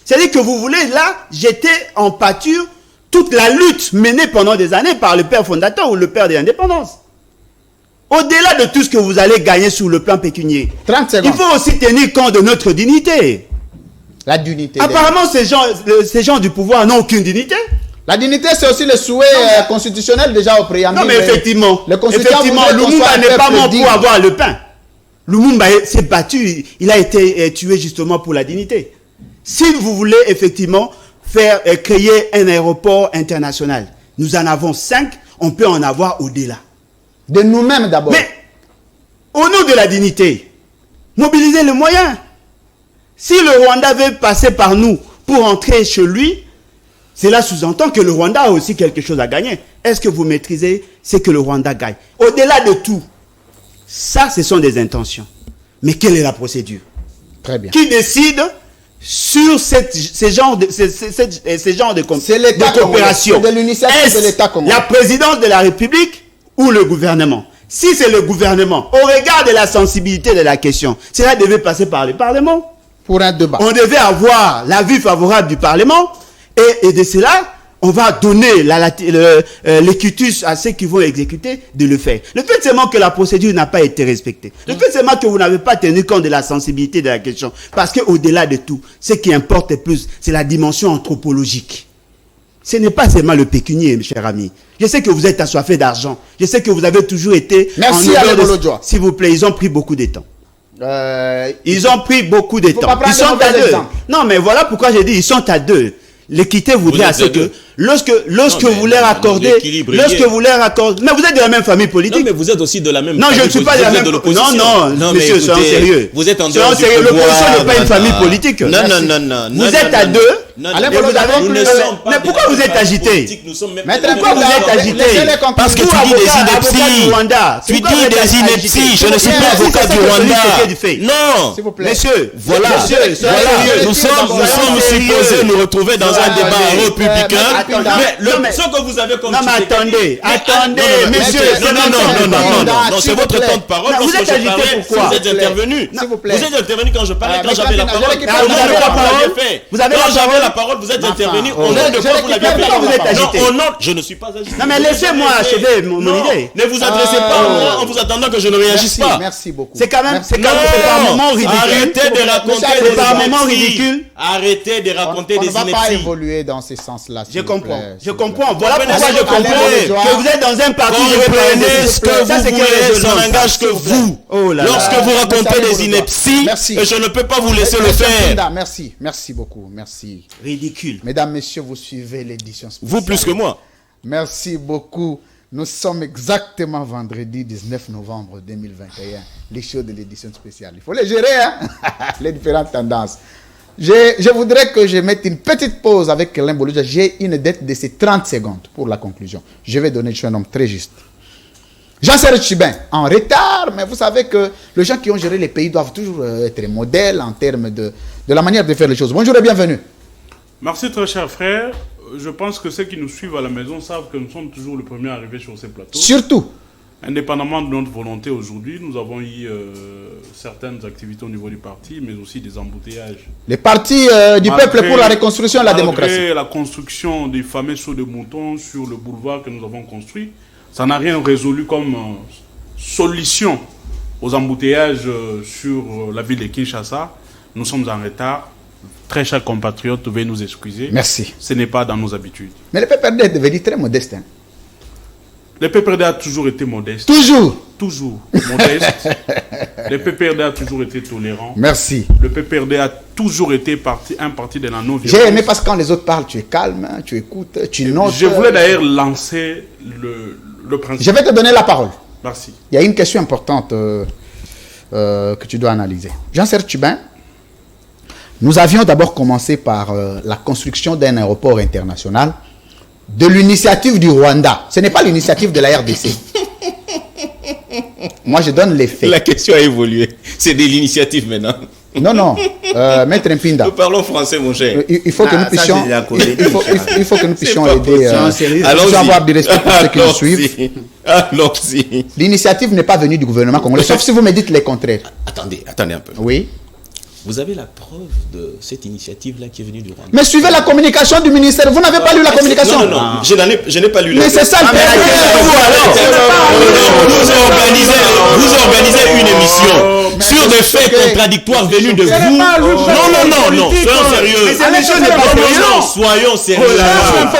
C'est-à-dire que vous voulez là jeter en pâture toute la lutte menée pendant des années par le père fondateur ou le père de l'indépendance. Au-delà de tout ce que vous allez gagner sur le plan pécunier, 30 secondes. Il faut aussi tenir compte de notre dignité. La dignité. Apparemment, ces gens du pouvoir n'ont aucune dignité. La dignité, c'est aussi le souhait constitutionnel déjà au préambule. Non, mais effectivement, Lumumba n'est pas mort pour avoir le pain. Lumumba s'est battu, il a été tué justement pour la dignité. Si vous voulez effectivement créer un aéroport international, nous en avons 5, on peut en avoir au-delà. De nous-mêmes d'abord. Mais, au nom de la dignité, mobiliser les moyens. Si le Rwanda veut passer par nous pour entrer chez lui, cela sous-entend que le Rwanda a aussi quelque chose à gagner. Est-ce que vous maîtrisez ce que le Rwanda gagne? Au-delà de tout, ça, ce sont des intentions. Mais quelle est la procédure? Très bien. Qui décide sur ces genres de coopération? C'est de l'initiative de l'État congolais. La présidence de la République ou le gouvernement? Si c'est le gouvernement, au regard de la sensibilité de la question, cela devait passer par le Parlement. Pour un débat. On devait avoir l'avis favorable du Parlement et de cela, on va donner l'équitus à ceux qui vont exécuter de le faire. Le fait seulement que la procédure n'a pas été respectée. Le fait seulement que vous n'avez pas tenu compte de la sensibilité de la question. Parce qu'au-delà de tout, ce qui importe le plus, c'est la dimension anthropologique. Ce n'est pas seulement le pécunier, mes chers amis. Je sais que vous êtes assoiffés d'argent. Je sais que vous avez toujours été... Merci à Bolodjoa. S'il vous plaît, ils ont pris beaucoup de temps. Ils ont pris beaucoup de temps. Ils sont à deux. Non, mais voilà pourquoi j'ai dit ils sont à deux. L'équité voudrait à ce que lorsque vous leur accordez, mais vous êtes de la même famille politique. Non, mais vous êtes aussi de la même. Non, je ne suis pas de la même. Non, monsieur, soyons sérieux. Vous êtes en dehors du pouvoir. L'opposition n'est pas une famille politique. Non. Vous êtes à deux. Mais pourquoi vous êtes agité? Pourquoi vous êtes agité? Parce que tu dis des inepties. Tu dis des inepties. Je ne suis pas avocat du Rwanda. Non. Monsieur, voilà. Nous sommes supposés nous retrouver dans un débat républicain. Mais ce que vous avez comme... Non, mais attendez, monsieur. Non, c'est votre temps de parole. Vous êtes agité pourquoi? Vous êtes intervenu. Vous êtes intervenu quand je parlais, quand j'avais la parole. Vous avez la parole, vous êtes intervenu. Au nom de quoi vous l'avez fait? Vous êtes agité. Non, je ne suis pas agité. Non, mais laissez-moi achever mon idée. Ne vous adressez pas à moi en vous attendant que je ne réagisse pas. Merci beaucoup. C'est quand même un moment ridicule. Arrêtez de raconter des inepties. Un moment ridicule. Arrêtez de raconter des inepties. On ne va pas évoluer dans ce sens-là. Je comprends. Voilà pourquoi je comprends que vous êtes dans un parti. Comprenez ce que vous voulez, ça n'engage que vous. Lorsque vous racontez des inepties, je ne peux pas vous laisser le faire. Merci beaucoup. Merci. Ridicule. Mesdames, messieurs, vous suivez l'édition spéciale. Vous plus que moi. Merci beaucoup. Nous sommes exactement vendredi 19 novembre 2021. Les shows de l'édition spéciale. Il faut les gérer, hein? Les différentes tendances. Je voudrais que je mette une petite pause avec Alain Bolodjoa. J'ai une dette de ces 30 secondes pour la conclusion. Je vais donner, je suis un homme très juste. Jean-Serge Chibin, en retard, mais vous savez que les gens qui ont géré les pays doivent toujours être modèles en termes de la manière de faire les choses. Bonjour et bienvenue. Merci très cher frère. Je pense que ceux qui nous suivent à la maison savent que nous sommes toujours les premiers arrivés sur ces plateaux. Surtout. Indépendamment de notre volonté aujourd'hui, nous avons eu certaines activités au niveau du parti, mais aussi des embouteillages. Les partis du peuple pour la reconstruction et la démocratie. La construction des fameux sauts de moutons sur le boulevard que nous avons construit, ça n'a rien résolu comme solution aux embouteillages sur la ville de Kinshasa. Nous sommes en retard. Très chers compatriotes, veuillez nous excuser. Merci. Ce n'est pas dans nos habitudes. Mais le PPRD est devenu très modeste. Hein? Le PPRD a toujours été modeste. Toujours modeste. Le PPRD a toujours été tolérant. Merci. Le PPRD a toujours été un parti de la non-violence. J'ai aimé parce que quand les autres parlent, tu es calme, hein, tu écoutes, tu notes. Je voulais d'ailleurs lancer le principe. Je vais te donner la parole. Merci. Il y a une question importante que tu dois analyser. Jean-Serge Chibin, nous avions d'abord commencé par la construction d'un aéroport international de l'initiative du Rwanda. Ce n'est pas l'initiative de la RDC. Moi, je donne les faits. La question a évolué. C'est de l'initiative maintenant. Non. Maître Mpinda. Nous parlons français, mon cher. Il faut que nous puissions... Il faut que nous puissions aider... Allons-y. Avoir du respect pour ceux qui nous suivent. Allons-y. L'initiative n'est pas venue du gouvernement congolais, sauf si vous me dites les contraires. Attendez un peu. Oui. Vous avez la preuve de cette initiative-là qui est venue du Rwanda. Mais suivez la communication du ministère. Vous n'avez pas lu la communication? Non. Je n'ai pas lu. Mais c'est ça le Vous organisez une émission sur des faits contradictoires venus de vous. Non. Soyons sérieux. Soyons sérieux.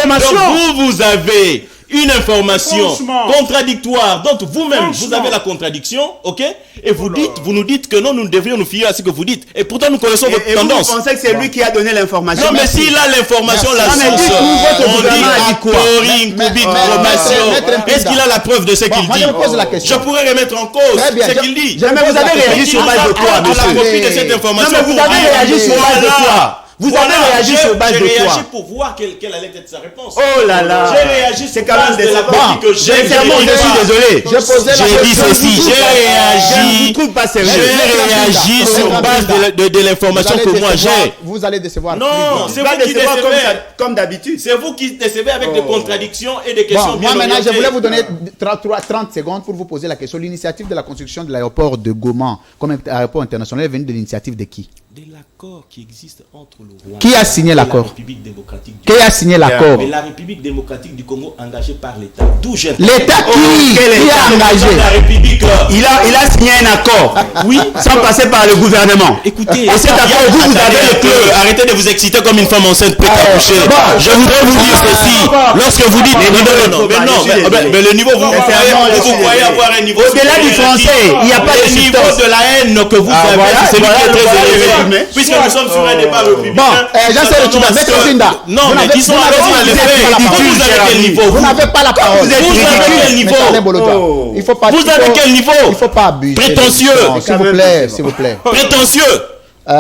Donc vous avez une information contradictoire. Donc vous-même, vous avez la contradiction, ok? Et vous nous dites que non, nous devrions nous fier à ce que vous dites. Et pourtant, nous connaissons votre tendance. Vous pensez que c'est lui qui a donné l'information? Non, mais s'il a l'information, la source, on dit est-ce qu'il a la preuve de ce qu'il dit? Je pourrais remettre en cause ce qu'il dit. Mais vous avez réagi sur base de quoi, monsieur? À la copie de cette information. Non, mais vous avez réagi sur base de quoi? Vous Voilà, avez réagi sur base de J'ai réagi quoi? pour voir quelle allait être sa réponse. Oh là là. J'ai réagi C'est sur quand même base de la décevant. partie que j'ai. Sincèrement, je suis désolé. J'ai posé la J'ai dit question. ceci, j'ai Je ne réagi. vous trouve pas J'ai sérieux. réagi sur base de l'information que moi j'ai. Vous allez décevoir. Non, c'est Vous vous qui décevez décevez. comme d'habitude. C'est vous qui décevez avec des contradictions et des questions Bon, bien moi maintenant, je orientées. voulais vous donner 30 secondes pour vous poser la question. L'initiative de la construction de l'aéroport de Goma comme aéroport international est venue de l'initiative de qui? De l'accord qui existe entre le Rwanda Qui a signé et la l'accord? République démocratique du Qui a signé l'accord? Mais la République démocratique du Congo engagée par l'État. D'où j'ai L'État qui quel a État? engagé? La République. Il a signé un accord. Oui. Sans passer par le gouvernement. Écoutez, Et cet accord, vous avez le cœur. Arrêtez de vous exciter comme une femme enceinte prête à coucher. bon, Je voudrais vous dire ceci. Lorsque vous dites mais le niveau, vous croyez avoir un niveau Au-delà du français, il n'y a pas de le niveau substance. de la haine que vous avez, voilà, c'est celui qui est très voilà, élevé. Puisque nous sommes sur un débat républicain. Bon, Jean-Serge Tchouba, Maître Zinda. Non, Vous mais n'avez- disons vous alors n'avez les pas faits. la parole. Vous avez quel niveau? Vous n'avez pas la parole. Vous avez quel niveau? Maître Alain Bolodja. Oh. Il faut pas. Vous il faut- avez quel niveau? Il faut pas abuser. Prétentieux. Non, s'il vous plaît, s'il vous plaît. Prétentieux.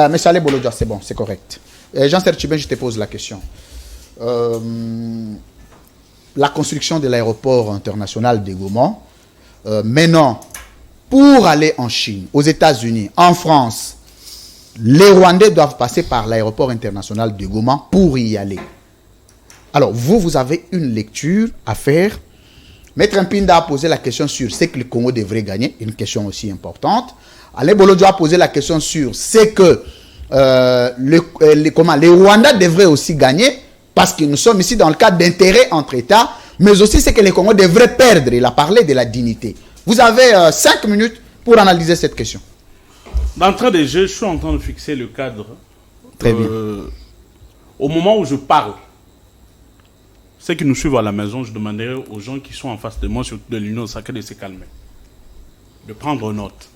Monsieur Alain Bolodja, c'est bon, c'est correct. Jean-Serge Tchouba, je te pose la question. La construction de l'aéroport international de Goma, maintenant, pour aller en Chine, aux États-Unis, en France, les Rwandais doivent passer par l'aéroport international de Goma pour y aller. Alors, vous avez une lecture à faire. Maître Mpinda a posé la question sur ce que le Congo devrait gagner, une question aussi importante. Alain Bolodja a posé la question sur ce que les Rwandais devraient aussi gagner, parce que nous sommes ici dans le cadre d'intérêts entre États, mais aussi ce que les Congos devraient perdre. Il a parlé de la dignité. Vous avez 5 minutes pour analyser cette question. D'entrée de jeu, je suis en train de fixer le cadre. Très bien. Au moment où je parle, ceux qui nous suivent à la maison, je demanderai aux gens qui sont en face de moi, surtout de l'Union sacrée, de se calmer, de prendre note.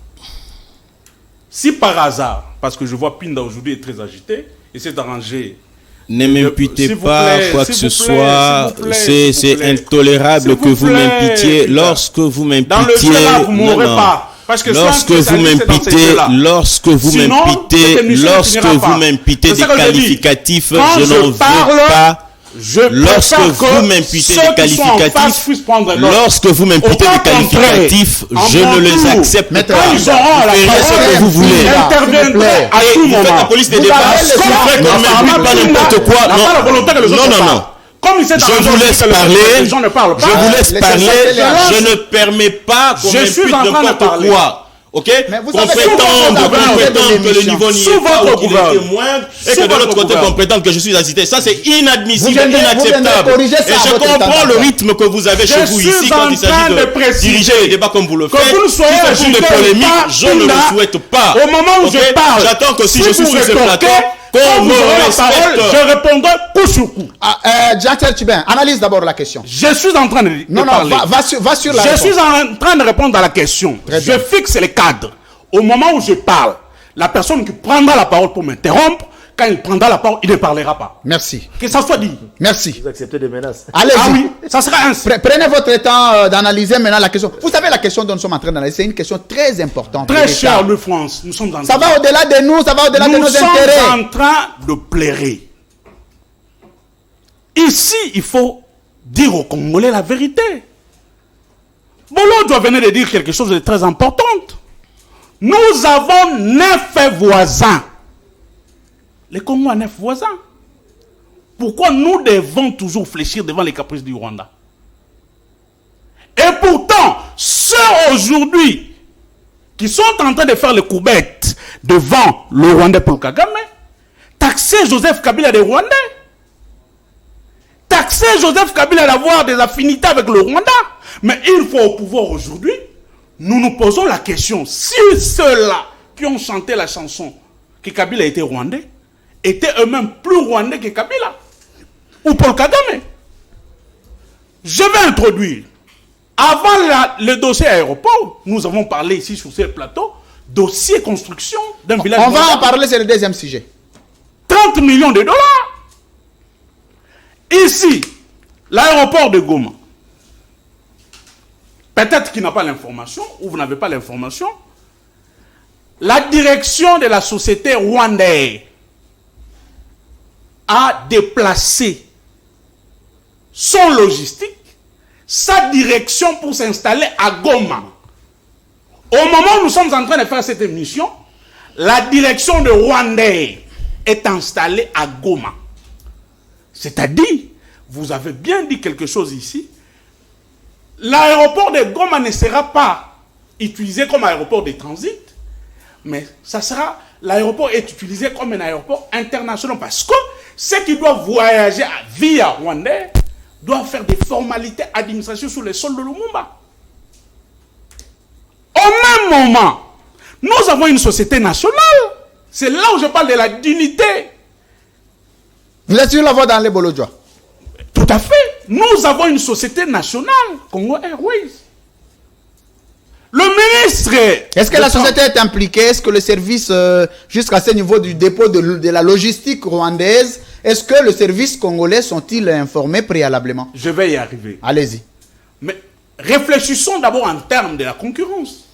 Si par hasard, parce que je vois Pinda aujourd'hui est très agité, essaie d'arranger. Ne m'imputez S'il vous pas plaît, quoi que s'il ce vous plaît, soit. s'il vous plaît, s'il C'est vous plaît. intolérable S'il que vous vous plaît, m'imputiez. Pinda. Lorsque vous Dans le m'imputiez. jeu là, vous ne Non, m'aurez non. pas. Parce que Lorsque c'est un vous spécialiste dans ces m'imputez, jeux-là. lorsque vous Sinon, cette m'imputez, émission ne lorsque finira pas. vous m'imputez C'est des ça que je dis. qualificatifs, Quand je je n'en veux parle, pas. Je Lorsque préfère vous que m'imputez ceux des qui sont en face qualificatifs, puissent prendre note. lorsque vous m'imputez Au des qualificatifs, contraire, je en ne les tout, accepte Maître pas. Quand ils auront la Vous ferez ce parole, que vous voulez. ils interviendront à Et tout vous faites la moment. police des Vous débats. avez le C'est droit. vrai qu'on m'impute pas n'importe quoi. On n'a pas la volonté que les autres Non, non, parlent. non. Comme il s'est Je arrangé vous laisse que parler. les gens ne parlent pas. Je vous laisse laissez parler. ça, Je ne permets pas qu'on Je suis m'impute en train de n'importe parler. quoi. Ok? Mais vous Qu'on avez prétende souvent qu'on prétende que le l'émission. niveau n'y Sous est pas votre ou qu'il gouverne. est moindre et Sous que de l'autre votre côté gouverne. qu'on prétende que je suis agité. Ça, c'est inadmissible, Vous viendrez de inacceptable. corriger ça Et à je votre comprends temps le d'affaire. rythme que vous avez chez Je vous suis ici quand en il train s'agit de de préciser diriger les débats comme vous le que faites. vous ne soyez Si c'est pour des agité ou polémiques, pas, je ne Pinda, le souhaite pas. Au moment où Ok? je parle, J'attends que si je suis vous sur ce rétorquez, plateau, quand qu'on vous me aurez la parole, respecte. je répondrai coup sur coup. Jean-Serge Tchouba, analyse d'abord la question. Je suis en train de Non, parler. va sur la Je réponse. suis en train de répondre à la question. Très Je bien. fixe les cadres. Au moment où je parle, la personne qui prendra la parole pour m'interrompre, quand il prendra la parole, il ne parlera pas. Merci. Que ça soit dit. Merci. Vous acceptez des menaces. Allez-y. Ah oui, ça sera un... Prenez votre temps d'analyser maintenant la question. Vous savez, la question dont nous sommes en train d'analyser, c'est une question très importante. Très de l'État. cher, le France. Nous sommes dans Ça va au-delà de nous, ça va au-delà de Nous nos sommes intérêts. en train de plairer. Ici, il faut dire aux Congolais la vérité. Bolo doit venir de dire quelque chose de très important. Nous avons 9 voisins. Les Congos ont 9 voisins. Pourquoi nous devons toujours fléchir devant les caprices du Rwanda? Et pourtant, ceux aujourd'hui qui sont en train de faire les coubettes devant le Rwandais Paul Kagame, taxer Joseph Kabila des Rwandais, taxer Joseph Kabila d'avoir des affinités avec le Rwanda. Mais il faut au pouvoir aujourd'hui, nous nous posons la question, si ceux-là qui ont chanté la chanson que Kabila était Rwandais, étaient eux-mêmes plus Rwandais que Kabila, ou Paul Kagame. Je vais introduire. Avant le dossier aéroport, nous avons parlé ici sur ce plateau, dossier construction d'un village. On va en parler, c'est le deuxième sujet. 30 millions de dollars. Ici, l'aéroport de Goma. Peut-être qu'il n'a pas l'information, ou vous n'avez pas l'information. La direction de la société rwandaise a déplacé son logistique, sa direction pour s'installer à Goma. Au moment où nous sommes en train de faire cette émission, la direction de Rwandais est installée à Goma. C'est-à-dire, vous avez bien dit quelque chose ici, l'aéroport de Goma ne sera pas utilisé comme aéroport de transit, mais ça sera, l'aéroport est utilisé comme un aéroport international parce que ceux qui doivent voyager via Rwandais doivent faire des formalités administratives sur le sol de Lumumba. Au même moment, nous avons une société nationale. C'est là où je parle de la dignité. Vous êtes sur la voie dans les Bolodjoa? Tout à fait. Nous avons une société nationale, Congo Airways. Le ministre... Est-ce que la société est impliquée? Est-ce que le service, jusqu'à ce niveau du dépôt de la logistique rwandaise, est-ce que le service congolais sont-ils informés préalablement? Je vais y arriver. Allez-y. Mais réfléchissons d'abord en termes de la concurrence.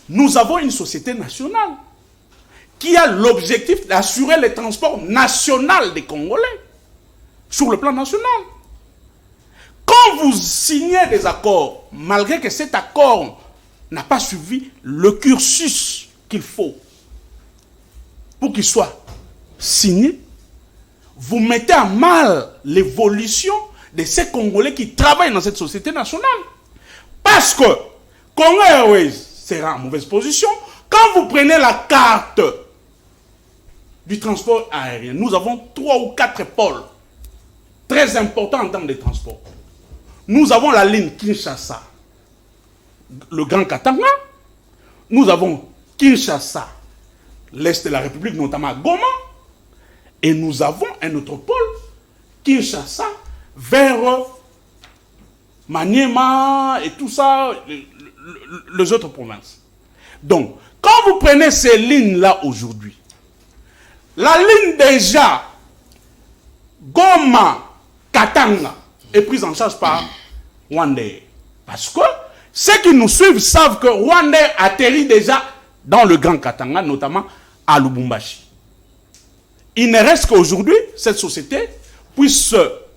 Nous avons une société nationale qui a l'objectif d'assurer le transport national des Congolais sur le plan national. Quand vous signez des accords, malgré que cet accord n'a pas suivi le cursus qu'il faut pour qu'il soit signé, vous mettez à mal l'évolution de ces Congolais qui travaillent dans cette société nationale. Parce que Congo Airways sera en mauvaise position. Quand vous prenez la carte du transport aérien, nous avons 3 ou 4 pôles très importants en termes de transport. Nous avons la ligne Kinshasa, le Grand Katanga. Nous avons Kinshasa, l'Est de la République, notamment à Goma. Et nous avons un autre pôle, Kinshasa, vers Maniema et tout ça, les autres provinces. Donc, quand vous prenez ces lignes-là aujourd'hui, la ligne déjà Goma-Katanga est prise en charge par Rwandais. Parce que ceux qui nous suivent savent que Rwandais atterrit déjà dans le Grand Katanga, notamment à Lubumbashi. Il ne reste qu'aujourd'hui, cette société puisse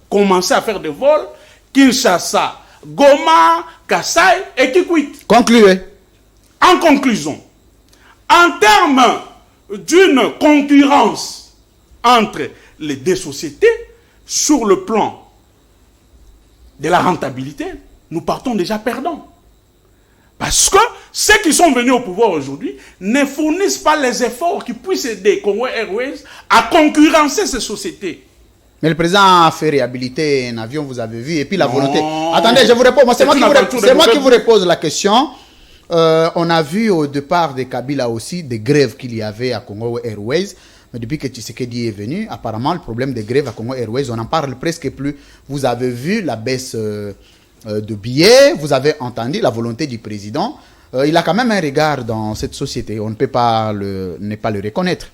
commencer à faire des vols Kinshasa, Goma, Kasai et Kikwit. Concluez. En conclusion, en termes d'une concurrence entre les deux sociétés, sur le plan de la rentabilité, nous partons déjà perdants. Parce que ceux qui sont venus au pouvoir aujourd'hui ne fournissent pas les efforts qui puissent aider Congo Airways à concurrencer ces sociétés. Mais le président a fait réhabiliter un avion, vous avez vu, et puis la Non. volonté... Attendez, je vous réponds. C'est moi qui vous repose la question. On a vu au départ de Kabila aussi des grèves qu'il y avait à Congo Airways. Mais depuis que Tshisekedi est venu, apparemment, le problème des grèves à Congo Airways, on n'en parle presque plus. Vous avez vu la baisse de billets, vous avez entendu la volonté du président. Il a quand même un regard dans cette société. On ne peut pas ne pas le reconnaître.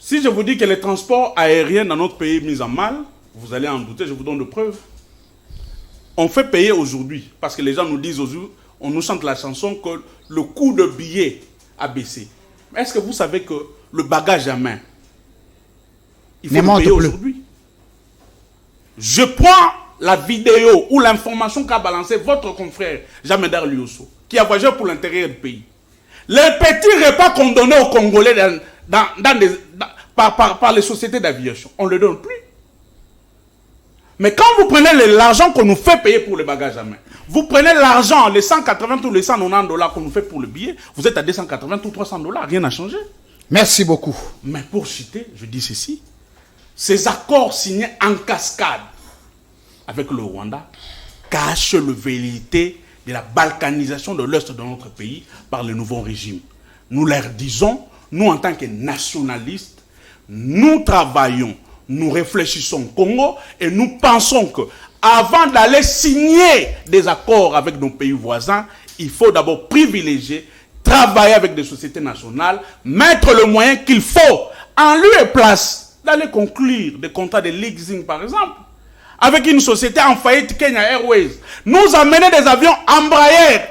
Si je vous dis que les transports aériens dans notre pays est mis en mal, vous allez en douter, je vous donne de preuves. On fait payer aujourd'hui, parce que les gens nous disent aujourd'hui, on nous chante la chanson que le coût de billet a baissé. Mais est-ce que vous savez que le bagage à main, il faut le payer aujourd'hui? Je prends la vidéo ou l'information qu'a balancé votre confrère Jean-Médard Liosso, qui a voyagé pour l'intérieur du pays. Les petits repas qu'on donnait aux Congolais par les sociétés d'aviation, on ne le donne plus. Mais quand vous prenez l'argent qu'on nous fait payer pour le bagage à main, vous prenez l'argent, les 180 ou les 190 $ qu'on nous fait pour le billet, vous êtes à 280 ou 300 $, rien n'a changé. Merci beaucoup. Mais pour citer, je dis ceci, ces accords signés en cascade avec le Rwanda cachent le vérité de la balkanisation de l'Est de notre pays par le nouveau régime. Nous leur disons, nous en tant que nationalistes, nous travaillons, nous réfléchissons au Congo et nous pensons que avant d'aller signer des accords avec nos pays voisins, il faut d'abord privilégier, travailler avec des sociétés nationales, mettre le moyen qu'il faut en lieu et place d'aller conclure des contrats de leasing par exemple, avec une société en faillite, Kenya Airways. Nous amener des avions Embraer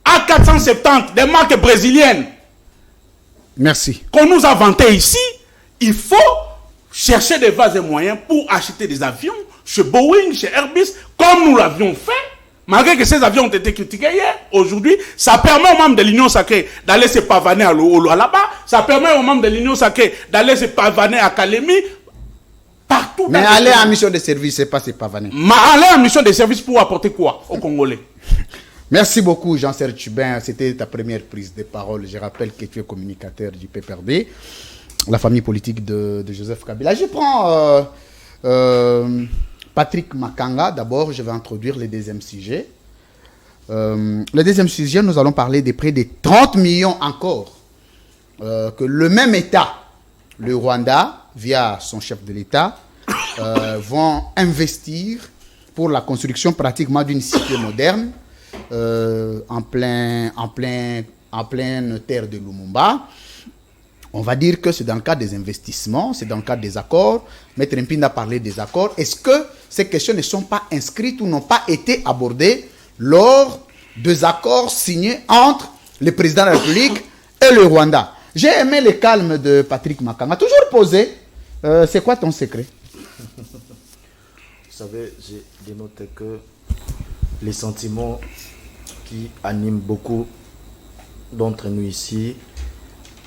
A470, des marques brésiliennes. Merci. Qu'on nous a vanté ici, il faut chercher des vases et moyens pour acheter des avions chez Boeing, chez Airbus, comme nous l'avions fait. Malgré que ces avions ont été critiqués hier, aujourd'hui, ça permet aux membres de l'Union sacrée d'aller se pavaner là-bas. Ça permet aux membres de l'Union sacrée d'aller se pavaner à Kalemi. Partout. Mais aller en mission de service, c'est pas se pavaner. Mais aller en mission de service pour apporter quoi aux Congolais? Merci beaucoup, Jean-Serge Tchubin. C'était ta première prise de parole. Je rappelle que tu es communicateur du PPRD, la famille politique de Joseph Kabila. Je prends Patrick Makanga. D'abord, je vais introduire le deuxième sujet. Le deuxième sujet, nous allons parler des près de 30 millions encore que le même État, le Rwanda, via son chef de l'État, vont investir pour la construction pratiquement d'une cité moderne en pleine terre de Lumumba. On va dire que c'est dans le cadre des investissements, c'est dans le cadre des accords. Maître Mpinda a parlé des accords. Est-ce que ces questions ne sont pas inscrites ou n'ont pas été abordées lors des accords signés entre le président de la République et le Rwanda? J'ai aimé le calme de Patrick Makanga. Toujours posé. C'est quoi ton secret? Vous savez, j'ai dénoté que les sentiments qui animent beaucoup d'entre nous ici,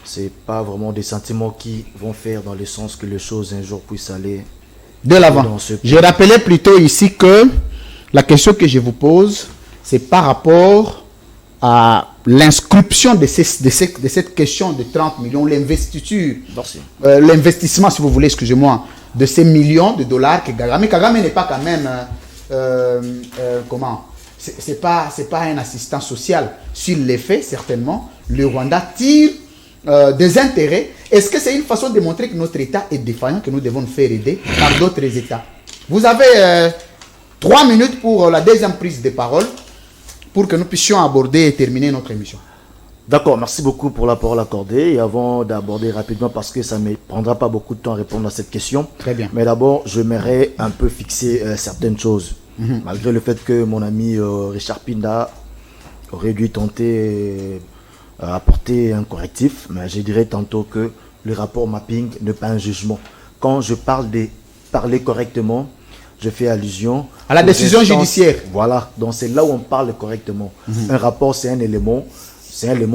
c'est pas vraiment des sentiments qui vont faire dans le sens que les choses un jour puissent aller de l'avant. Je rappelais plutôt ici que la question que je vous pose, c'est par rapport à l'inscription de cette question de 30 millions, l'investiture, l'investissement, si vous voulez, excusez-moi, de ces millions de dollars que Kagame n'est pas quand même, c'est pas un assistant social. S'il les fait, certainement, le Rwanda tire des intérêts. Est-ce que c'est une façon de montrer que notre État est défaillant, que nous devons nous faire aider par d'autres États? Vous avez 3 minutes pour la deuxième prise de parole pour que nous puissions aborder et terminer notre émission. D'accord, merci beaucoup pour la parole accordée. Et avant d'aborder rapidement, parce que ça ne me prendra pas beaucoup de temps à répondre à cette question. Très bien. Mais d'abord, j'aimerais un peu fixer certaines choses. Malgré le fait que mon ami Richard Pinda aurait dû tenter apporter un correctif, mais je dirais tantôt que le rapport mapping n'est pas un jugement. Quand je parle de parler correctement, je fais allusion à la décision judiciaire. Voilà, donc c'est là où on parle correctement. Un rapport, c'est un élément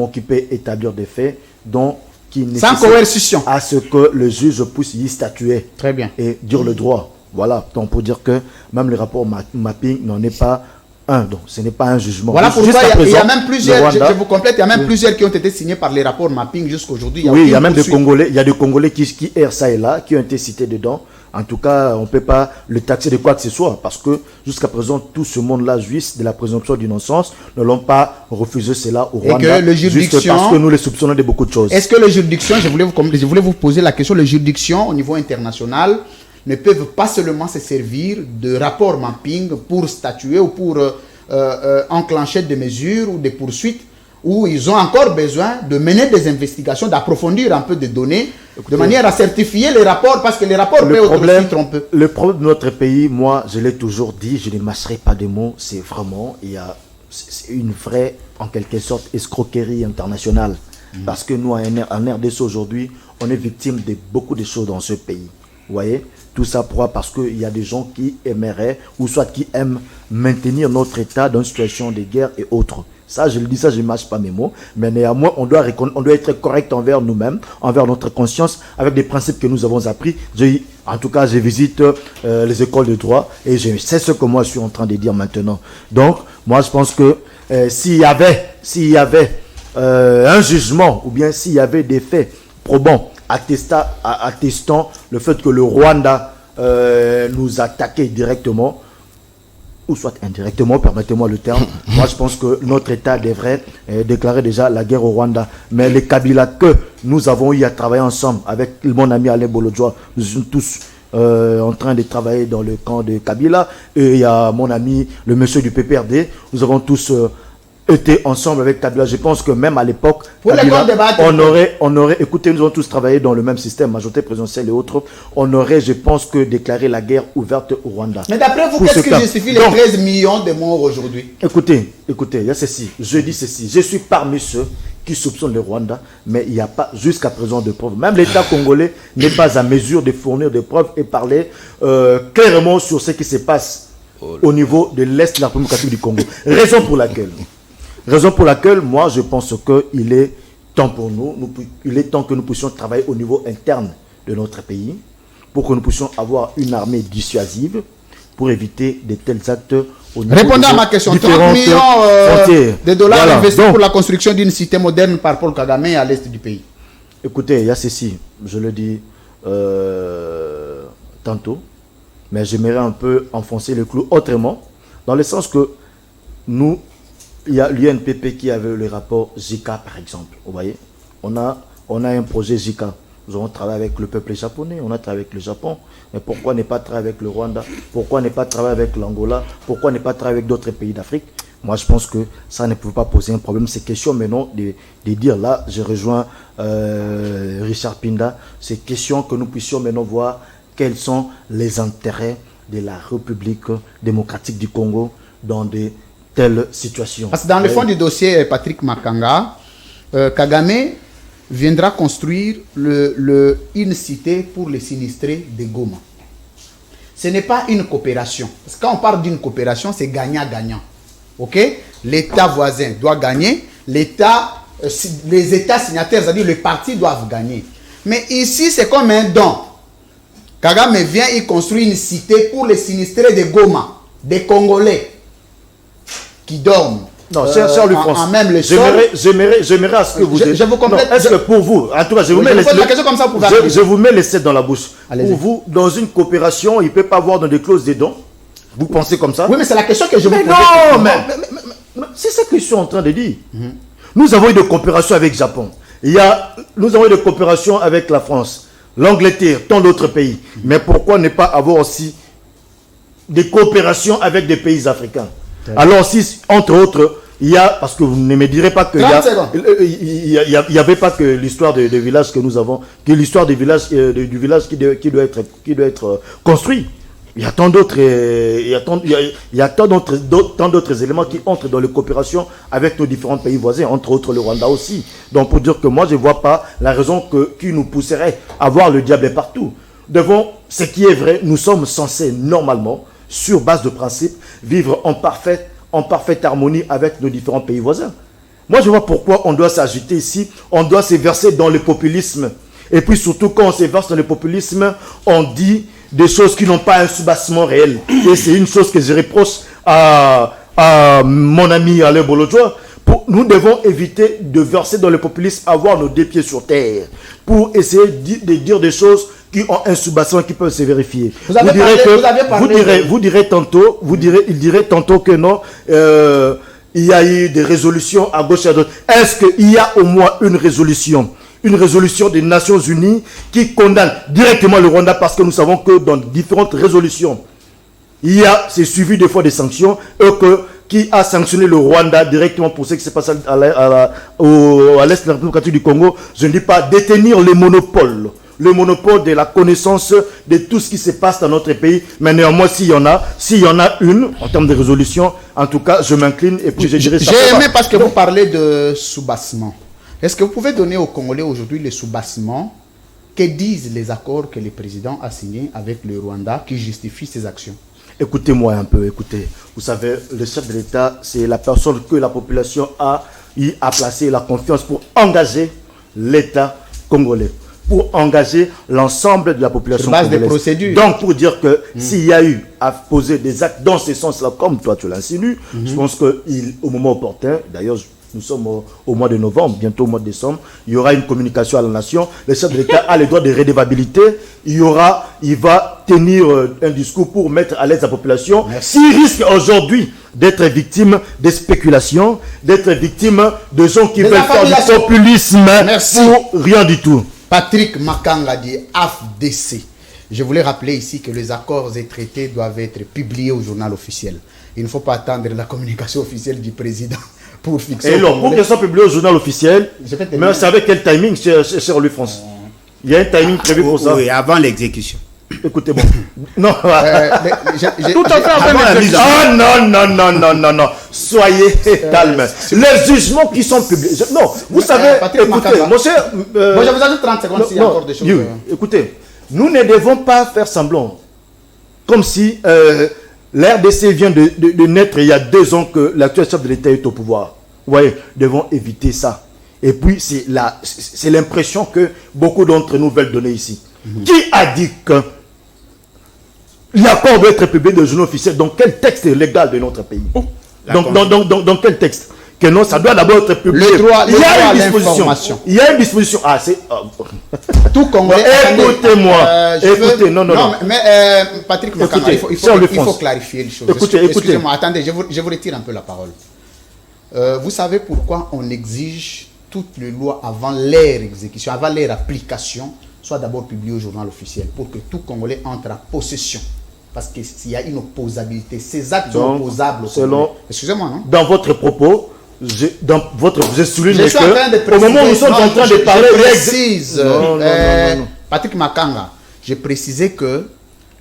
qui peut établir des faits, donc qui sans coercition, à ce que le juge puisse y statuer. Très bien. Et dire le droit. Voilà, donc pour dire que même le rapport mapping n'en est pas un, donc ce n'est pas un jugement. Voilà pourquoi il y a même plusieurs, je vous complète, il y a même plusieurs qui ont été signés par les rapports mapping jusqu'à aujourd'hui. Oui, il y a même des Congolais, il y a des Congolais qui errent ça et là, qui ont été cités dedans. En tout cas, on ne peut pas le taxer de quoi que ce soit, parce que jusqu'à présent, tout ce monde-là jouisse de la présomption d'innocence, ne l'ont pas refusé cela au Rwanda, et que juste parce que nous les soupçonnons de beaucoup de choses. Est-ce que les juridictions, je voulais vous poser la question, les juridictions au niveau international ne peuvent pas seulement se servir de rapports mapping pour statuer ou pour enclencher des mesures ou des poursuites, où ils ont encore besoin de mener des investigations, d'approfondir un peu des données, de manière à certifier les rapports, parce que les rapports peuvent aussi tromper. Le problème de notre pays, moi, je l'ai toujours dit, je ne mâcherai pas de mots, c'est vraiment, c'est une vraie, en quelque sorte, escroquerie internationale. Parce que nous, en RDC aujourd'hui, on est victime de beaucoup de choses dans ce pays. Vous voyez, tout ça parce qu'il y a des gens qui aimeraient, ou soit qui aiment maintenir notre État dans une situation de guerre et autres. Ça, je le dis, ça, je ne mâche pas mes mots. Mais néanmoins, on doit être correct envers nous-mêmes, envers notre conscience, avec des principes que nous avons appris. En tout cas, je visite les écoles de droit et je sais ce que moi je suis en train de dire maintenant. Donc, moi, je pense que s'il y avait un jugement, ou bien s'il y avait des faits probants, attestant le fait que le Rwanda nous attaquait directement, ou soit indirectement, permettez-moi le terme, moi je pense que notre État devrait déclarer déjà la guerre au Rwanda. Mais les Kabila que nous avons eu à travailler ensemble avec mon ami Alain Bolodjoa, nous sommes tous en train de travailler dans le camp de Kabila, et il y a mon ami, le monsieur du PPRD, nous avons tous été ensemble avec Kabila. Je pense que même à l'époque, on aurait, écoutez, nous avons tous travaillé dans le même système, majorité présidentielle et autres, on aurait, je pense, que déclaré la guerre ouverte au Rwanda. Mais d'après vous, qu'est-ce que justifie les 13 millions de morts aujourd'hui? Écoutez, il y a ceci, je dis ceci, je suis parmi ceux qui soupçonnent le Rwanda, mais il n'y a pas jusqu'à présent de preuves. Même l'État congolais n'est pas à mesure de fournir des preuves et parler clairement sur ce qui se passe au niveau de l'Est de la République démocratique du Congo. Raison pour laquelle, moi, je pense qu'il est temps pour nous, il est temps que nous puissions travailler au niveau interne de notre pays, pour que nous puissions avoir une armée dissuasive, pour éviter de tels actes. Répondez à ma question. 30 millions de dollars investis pour la construction d'une cité moderne par Paul Kagame à l'est du pays. Écoutez, il y a ceci, je le dis tantôt, mais j'aimerais un peu enfoncer le clou autrement, dans le sens que nous, il y a l'UNPP qui avait le rapport JICA par exemple. Vous voyez, on a un projet JICA. Nous avons travaillé avec le peuple japonais, on a travaillé avec le Japon. Mais pourquoi ne pas travailler avec le Rwanda? Pourquoi ne pas travailler avec l'Angola? Pourquoi ne pas travailler avec d'autres pays d'Afrique? Moi, je pense que ça ne peut pas poser un problème. C'est question maintenant de dire, là, je rejoins Richard Pinda, c'est question que nous puissions maintenant voir quels sont les intérêts de la République démocratique du Congo dans de telles situations. Parce que dans le fond du dossier, Patrick Makanga, Kagame viendra construire une cité pour les sinistrés de Goma. Ce n'est pas une coopération. Parce que quand on parle d'une coopération, c'est gagnant-gagnant. Ok? L'État voisin doit gagner, les États signataires, c'est-à-dire les partis doivent gagner. Mais ici, c'est comme un don. Kagame vient, il construit une cité pour les sinistrés de Goma, des Congolais qui dorment. Non, cher Louis-François, j'aimerais à ce que vous... Je vous complète. Est-ce que pour vous, en tout cas, je vous mets les 7 dans la bouche. Pour vous, dans une coopération, il ne peut pas avoir dans des clauses de dons. Vous pensez comme ça? Oui, mais c'est la question que je vous pose. Non, mais c'est ça que je suis en train de dire. Nous avons eu des coopérations avec le Japon. Nous avons eu des coopérations avec la France, l'Angleterre, tant d'autres pays. Mais pourquoi ne pas avoir aussi des coopérations avec des pays africains? Alors si, entre autres, il y a, parce que vous ne me direz pas qu'il n'y avait pas que l'histoire des villages que nous avons, que l'histoire du village qui doit être construit. Il y a tant d'autres, tant d'autres éléments qui entrent dans les coopérations avec nos différents pays voisins, entre autres le Rwanda aussi. Donc pour dire que moi je ne vois pas la raison qui nous pousserait à voir le diable partout. Devant ce qui est vrai, nous sommes censés normalement, sur base de principe, vivre en parfaite harmonie avec nos différents pays voisins. Moi je vois pourquoi on doit s'agiter ici, on doit se verser dans le populisme. Et puis surtout quand on se verse dans le populisme, on dit des choses qui n'ont pas un soubassement réel. Et c'est une chose que je reproche à mon ami Alain Bolodjoa. Nous devons éviter de verser dans le populisme, avoir nos deux pieds sur terre, pour essayer de dire des choses qui ont un soubassement qui peuvent se vérifier. Il dirait tantôt que non, il y a eu des résolutions à gauche et à droite. Est-ce qu'il y a au moins une résolution des Nations Unies qui condamne directement le Rwanda, parce que nous savons que dans différentes résolutions, c'est suivi des fois des sanctions, qui a sanctionné le Rwanda directement pour ce qui s'est passé à l'est de la République du Congo. Je ne dis pas détenir le monopole de la connaissance de tout ce qui se passe dans notre pays, mais néanmoins s'il y en a une, en termes de résolution, en tout cas, je m'incline et puis je dirais ça. J'ai aimé parce que vous parlez de soubassement. Est-ce que vous pouvez donner aux Congolais aujourd'hui le soubassement que disent les accords que le président a signés avec le Rwanda qui justifient ses actions? Écoutez-moi un peu, écoutez. Vous savez, le chef de l'État, c'est la personne que la population a placé la confiance pour engager l'État congolais, pour engager l'ensemble de la population congolaise. Des procédures. Donc, pour dire que s'il y a eu à poser des actes dans ce sens-là, comme toi tu l'insinues, je pense qu'au moment opportun, d'ailleurs, nous sommes au mois de novembre, bientôt au mois de décembre, il y aura une communication à la nation. Le chef de l'État a les droits de redevabilité. Il va tenir un discours pour mettre à l'aise la population. S'il risque aujourd'hui d'être victime des spéculations, d'être victime de gens qui veulent faire du populisme pour rien du tout. Patrick Makanga dit AFDC. Je voulais rappeler ici que les accords et traités doivent être publiés au journal officiel. Il ne faut pas attendre la communication officielle du président pour fixer. Et alors, pour qu'ils soient publiés au journal officiel, mais c'est avec quel timing, cher Louis-François? Il y a un timing prévu pour ça. Oui, avant l'exécution. écoutez-moi. Non. Tout à fait. Ah non. Soyez calme. Les jugements qui sont publiés. Non, vous savez, Patrick écoutez, Makamba. monsieur. Bon, je vous ajoute 30 secondes s'il y a encore des choses. Écoutez, nous ne devons pas faire semblant. Comme si l'RDC vient de naître il y a 2 ans que l'actuel chef de l'État est au pouvoir. Vous voyez, devons éviter ça. Et puis, c'est l'impression que beaucoup d'entre nous veulent donner ici. Qui a dit que l'accord doit être publié dans le journal officiel? Dans quel texte légal de notre pays? Dans quel texte? Que non, ça doit d'abord être publié. Le droit il y a à une disposition. l'information. Il y a une disposition. Ah, c'est... Tout Congolais. Écoutez-moi. Écoutez, non. Mais Patrick Makamba, Écoutez, il faut clarifier les choses. Écoutez. Excusez-moi, attendez, je vous retire un peu la parole. Vous savez pourquoi on exige toutes les lois avant leur exécution, avant leur application, soit d'abord publiées au journal officiel, pour que tout Congolais entre en possession. Parce qu'il y a une opposabilité. Ces actes sont opposables. Excusez-moi, non? Dans votre propos, je souligne je suis en train de que au moment où nous sommes en train de parler... Je précise, Patrick Makanga, j'ai précisé que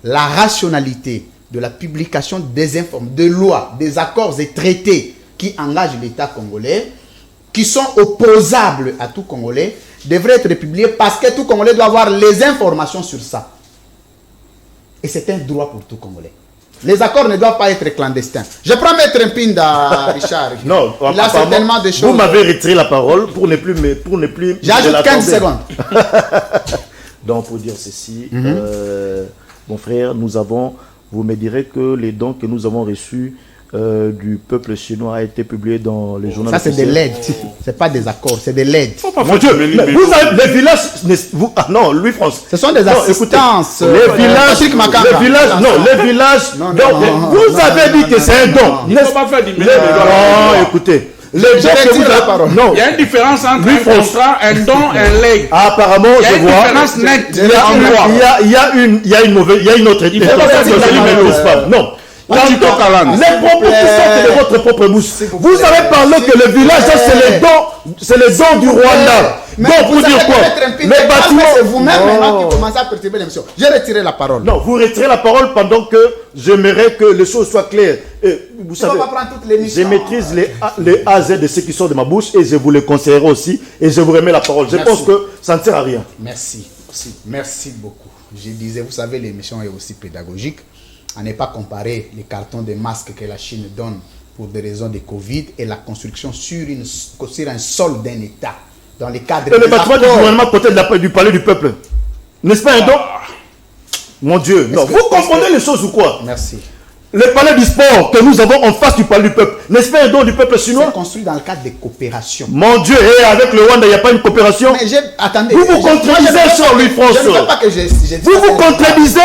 la rationalité de la publication des lois, des accords et traités qui engagent l'État congolais, qui sont opposables à tout Congolais, devraient être publiés parce que tout Congolais doit avoir les informations sur ça. Et c'est un droit pour tout Congolais. Les accords ne doivent pas être clandestins. Je prends Maître Mpinda, Richard. Non, il a certainement des choses. Vous m'avez retiré la parole pour ne plus... J'ajoute 15 secondes. Donc, pour dire ceci, mon frère, vous me direz que les dons que nous avons reçus du peuple chinois a été publié dans les journaux. Ça, c'est des LED. C'est pas des accords, c'est des LED. Mon Dieu, vous avez les villages... non, Louis France. Ce sont des assistances. Les villages... Vous avez dit que c'est un don. Il ne faut pas faire du mélange. Non, écoutez. Je retire la parole. Il y a une différence entre un contrat, un don, un leg. Apparemment, il y a une différence nette. Il y a une autre... Il faut pas faire du non. Les propos qui sortent de votre propre bouche. Vous avez parlé que le village, c'est les dons du Rwanda. Donc, vous dire quoi? Les bâtiments, c'est vous-même maintenant qui commencez à perturber l'émission. J'ai retiré la parole. Non, vous retirez la parole pendant que j'aimerais que les choses soient claires. Vous savez, je maîtrise les A Z de ceux qui sortent de ma bouche et je vous les conseillerai aussi. Et je vous remets la parole. Je pense que ça ne sert à rien. Merci beaucoup. Je disais, vous savez, l'émission est aussi pédagogique. À ne pas comparer les cartons de masques que la Chine donne pour des raisons de Covid et la construction sur un sol d'un État. Dans les cadres et le bâtiment du gouvernement peut-être du palais du peuple. N'est-ce pas un don? Mon Dieu, non. Vous comprenez les choses ou quoi? Merci. Le palais du sport que nous avons en face du palais du peuple, n'est-ce pas un don du peuple chinois? C'est construit dans le cadre de coopération. Mon Dieu, et avec le Rwanda, il n'y a pas une coopération? Mais attendez. Vous vous contredisez sur lui, François. Je ne veux pas que vous vous contredisez.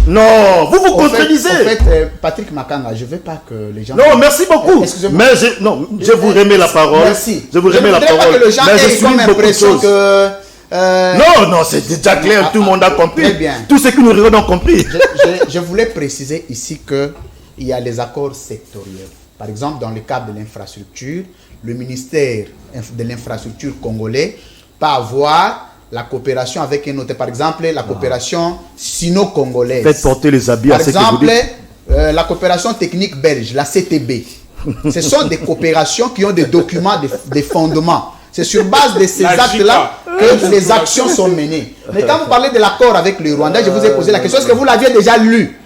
Non, vous vous contredisez. En fait, Patrick Makanga, je ne veux pas que les gens... Non, merci beaucoup. Excusez-moi. Mais je vous remets la parole. Merci. Je vous remets la parole. Je ne veux pas que les gens aient comme impression que... Non, c'est déjà clair, tout le monde a compris. Très bien. Tous ceux qui nous regardent ont compris. Je voulais préciser ici qu'il y a les accords sectoriels. Par exemple, dans le cadre de l'infrastructure, le ministère de l'infrastructure congolais peut avoir la coopération avec un autre. Par exemple, la coopération sino-congolaise. Faites porter les habits à ceux qui vous disent. Par exemple, la coopération technique belge, la CTB. Ce sont des coopérations qui ont des documents, des fondements. C'est sur base de ces actes-là que les actions sont menées. Mais quand vous parlez de l'accord avec le Rwanda, je vous ai posé la question, est-ce que vous l'aviez déjà lu?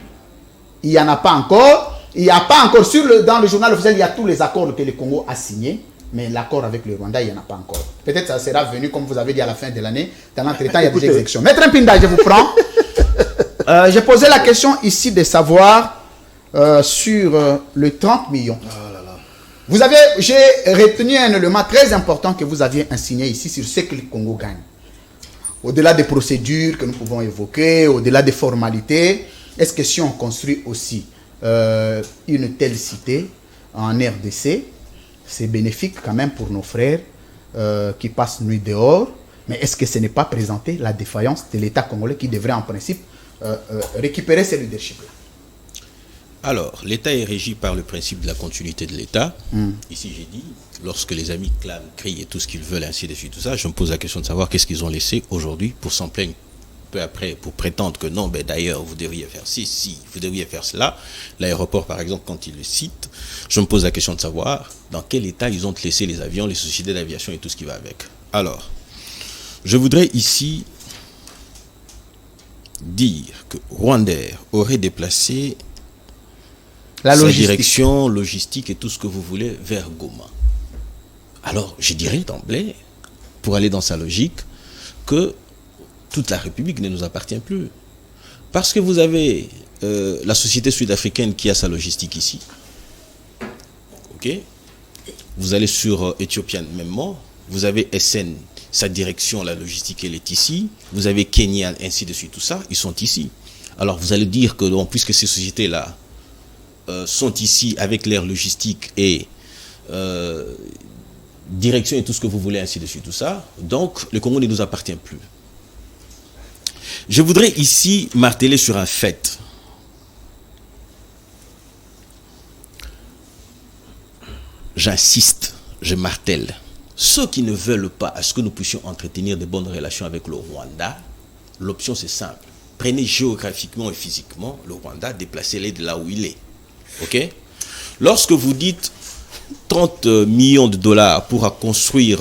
Il n'y en a pas encore. Il n'y a pas encore. Dans le journal officiel, il y a tous les accords que le Congo a signés. Mais l'accord avec le Rwanda, il n'y en a pas encore. Peut-être ça sera venu, comme vous avez dit, à la fin de l'année. Dans l'entretemps, il y a des exécutions. Maître Mpinda, je vous prends. J'ai posé la question ici de savoir sur le 30 millions. J'ai retenu un élément très important que vous aviez insigné ici sur ce que le Congo gagne. Au-delà des procédures que nous pouvons évoquer, au-delà des formalités, est-ce que si on construit aussi une telle cité en RDC, c'est bénéfique quand même pour nos frères qui passent nuit dehors, mais est-ce que ce n'est pas présenter la défaillance de l'État congolais qui devrait en principe récupérer ce leadership-là? Alors, l'État est régi par le principe de la continuité de l'État. Ici, j'ai dit, lorsque les amis clament, crient et tout ce qu'ils veulent, ainsi de suite, tout ça, je me pose la question de savoir qu'est-ce qu'ils ont laissé aujourd'hui pour s'en plaindre peu après pour prétendre que non, d'ailleurs, vous devriez faire ci, vous devriez faire cela. L'aéroport, par exemple, quand il le cite, je me pose la question de savoir dans quel état ils ont laissé les avions, les sociétés d'aviation et tout ce qui va avec. Alors, je voudrais ici dire que Rwandair aurait déplacé sa direction logistique et tout ce que vous voulez vers Goma. Alors, je dirais d'emblée, pour aller dans sa logique, que toute la République ne nous appartient plus. Parce que vous avez la société sud-africaine qui a sa logistique ici. Ok? Vous allez sur Ethiopian mêmement. Vous avez SN, sa direction, la logistique, elle est ici. Vous avez Kenya, ainsi de suite, tout ça, ils sont ici. Alors vous allez dire que donc, puisque ces sociétés-là sont ici avec leur logistique et direction et tout ce que vous voulez, ainsi de suite, tout ça, donc le Congo ne nous appartient plus. Je voudrais ici marteler sur un fait. J'insiste, je martèle. Ceux qui ne veulent pas à ce que nous puissions entretenir de bonnes relations avec le Rwanda, l'option c'est simple. Prenez géographiquement et physiquement le Rwanda, déplacez-les de là où il est. Ok? Lorsque vous dites 30 millions de dollars pour construire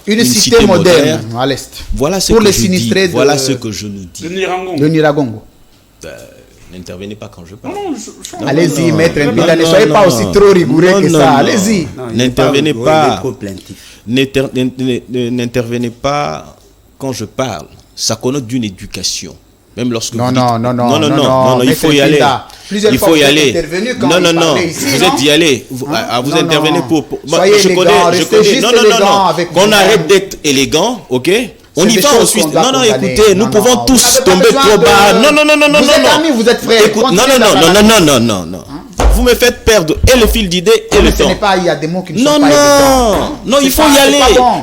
une cité moderne à l'est. Voilà ce que je dis. Voilà ce que je nous dis. De Niragongo. N'intervenez pas quand je parle. Allez-y, maître Mpida, ne soyez pas aussi trop rigoureux que ça. Allez-y. N'intervenez pas. N'intervenez pas quand je parle. Ça connote d'une éducation. Même lorsque vous dites... Non, il faut y aller. Il faut y aller. Non, vous êtes y aller. Vous intervenez pour... Je connais. Non. Qu'on arrête d'être élégant, ok? On y va ensuite. Non, écoutez, nous pouvons tous tomber trop bas. Non. Vous êtes amis, vous êtes frères. Non. Vous me faites perdre et le fil d'idée et le temps. Il y a des mots qui ne sont pas élégants. Non, il faut y aller.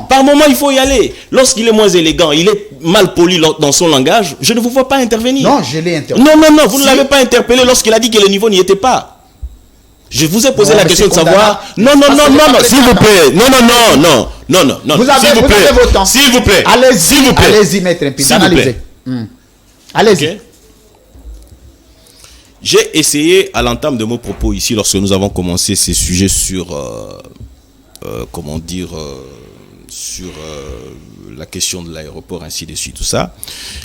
Par moment, il faut y aller. Lorsqu'il est moins élégant, il est mal poli dans son langage, je ne vous vois pas intervenir. Non, je l'ai interpellé. Non, vous ne l'avez pas interpellé lorsqu'il a dit que le niveau n'y était pas. Je vous ai posé la question de savoir. Non, s'il vous plaît. Non. Vous avez vos temps. S'il vous plaît. Allez-y, maître Mpida. Allez-y. J'ai essayé à l'entame de mon propos ici, lorsque nous avons commencé ces sujets sur, sur la question de l'aéroport, ainsi de suite, tout ça.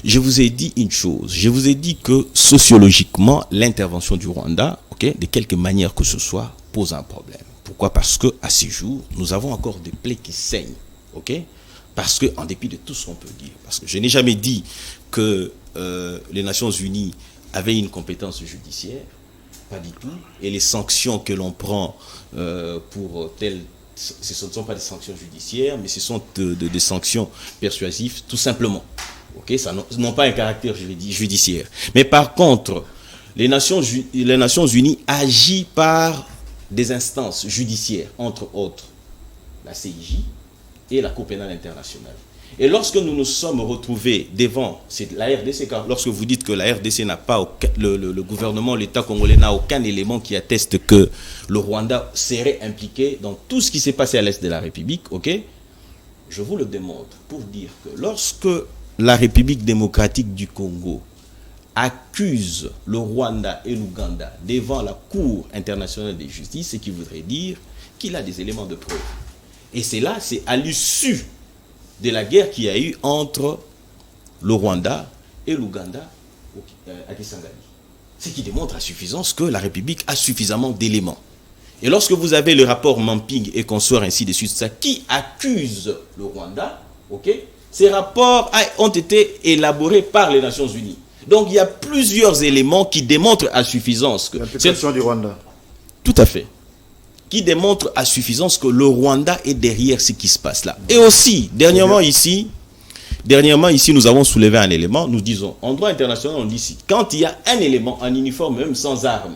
Je vous ai dit une chose. Je vous ai dit que sociologiquement, l'intervention du Rwanda, de quelque manière que ce soit, pose un problème. Pourquoi? Parce que à ces jours, nous avons encore des plaies qui saignent. Parce que, en dépit de tout ce qu'on peut dire, parce que je n'ai jamais dit que les Nations Unies avaient une compétence judiciaire, pas du tout, et les sanctions que l'on prend pour telles, ce ne sont pas des sanctions judiciaires, mais ce sont des sanctions persuasives, tout simplement. Ça n'ont pas un caractère judiciaire. Mais par contre, les Nations Unies agissent par des instances judiciaires, entre autres la CIJ et la Cour pénale internationale. Et lorsque nous nous sommes retrouvés devant la RDC, car lorsque vous dites que la RDC n'a pas, le gouvernement, l'État congolais n'a aucun élément qui atteste que le Rwanda serait impliqué dans tout ce qui s'est passé à l'est de la République, je vous le démontre pour dire que lorsque la République démocratique du Congo accuse le Rwanda et l'Ouganda devant la Cour internationale de justice, ce qui voudrait dire qu'il a des éléments de preuve. Et c'est à l'issue de la guerre qu'il y a eu entre le Rwanda et l'Ouganda à Kisangani. Ce qui démontre à suffisance que la République a suffisamment d'éléments. Et lorsque vous avez le rapport Mamping et consorts, ainsi de suite, ça, qui accuse le Rwanda, ces rapports ont été élaborés par les Nations Unies. Donc il y a plusieurs éléments qui démontrent à suffisance que... L'implication du Rwanda. Tout à fait. Qui démontre à suffisance que le Rwanda est derrière ce qui se passe là. Et aussi, dernièrement ici, nous avons soulevé un élément, nous disons, en droit international, on dit ici, quand il y a un élément en uniforme, même sans armes,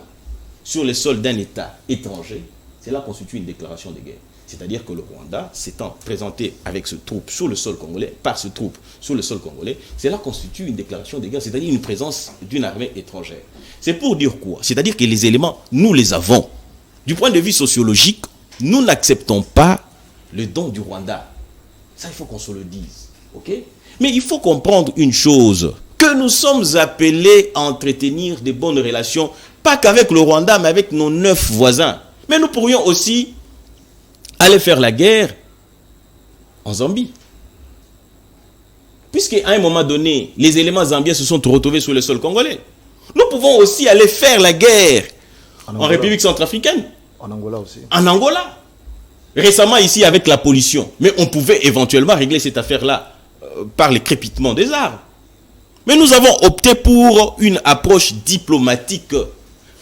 sur le sol d'un État étranger, cela constitue une déclaration de guerre. C'est-à-dire que le Rwanda, s'étant présenté avec ce troupe sur le sol congolais, par ce troupe sur le sol congolais, cela constitue une déclaration de guerre, c'est-à-dire une présence d'une armée étrangère. C'est pour dire quoi? C'est-à-dire que les éléments, nous les avons. Du point de vue sociologique, nous n'acceptons pas le don du Rwanda. Ça, il faut qu'on se le dise. Mais il faut comprendre une chose, que que nous sommes appelés à entretenir des bonnes relations, pas qu'avec le Rwanda, mais avec nos 9 voisins. Mais nous pourrions aussi aller faire la guerre en Zambie. Puisqu'à un moment donné, les éléments zambiens se sont retrouvés sur le sol congolais. Nous pouvons aussi aller faire la guerre en République centrafricaine. En Angola aussi. En Angola. Récemment ici avec la pollution. Mais on pouvait éventuellement régler cette affaire-là par le crépitement des arbres. Mais nous avons opté pour une approche diplomatique.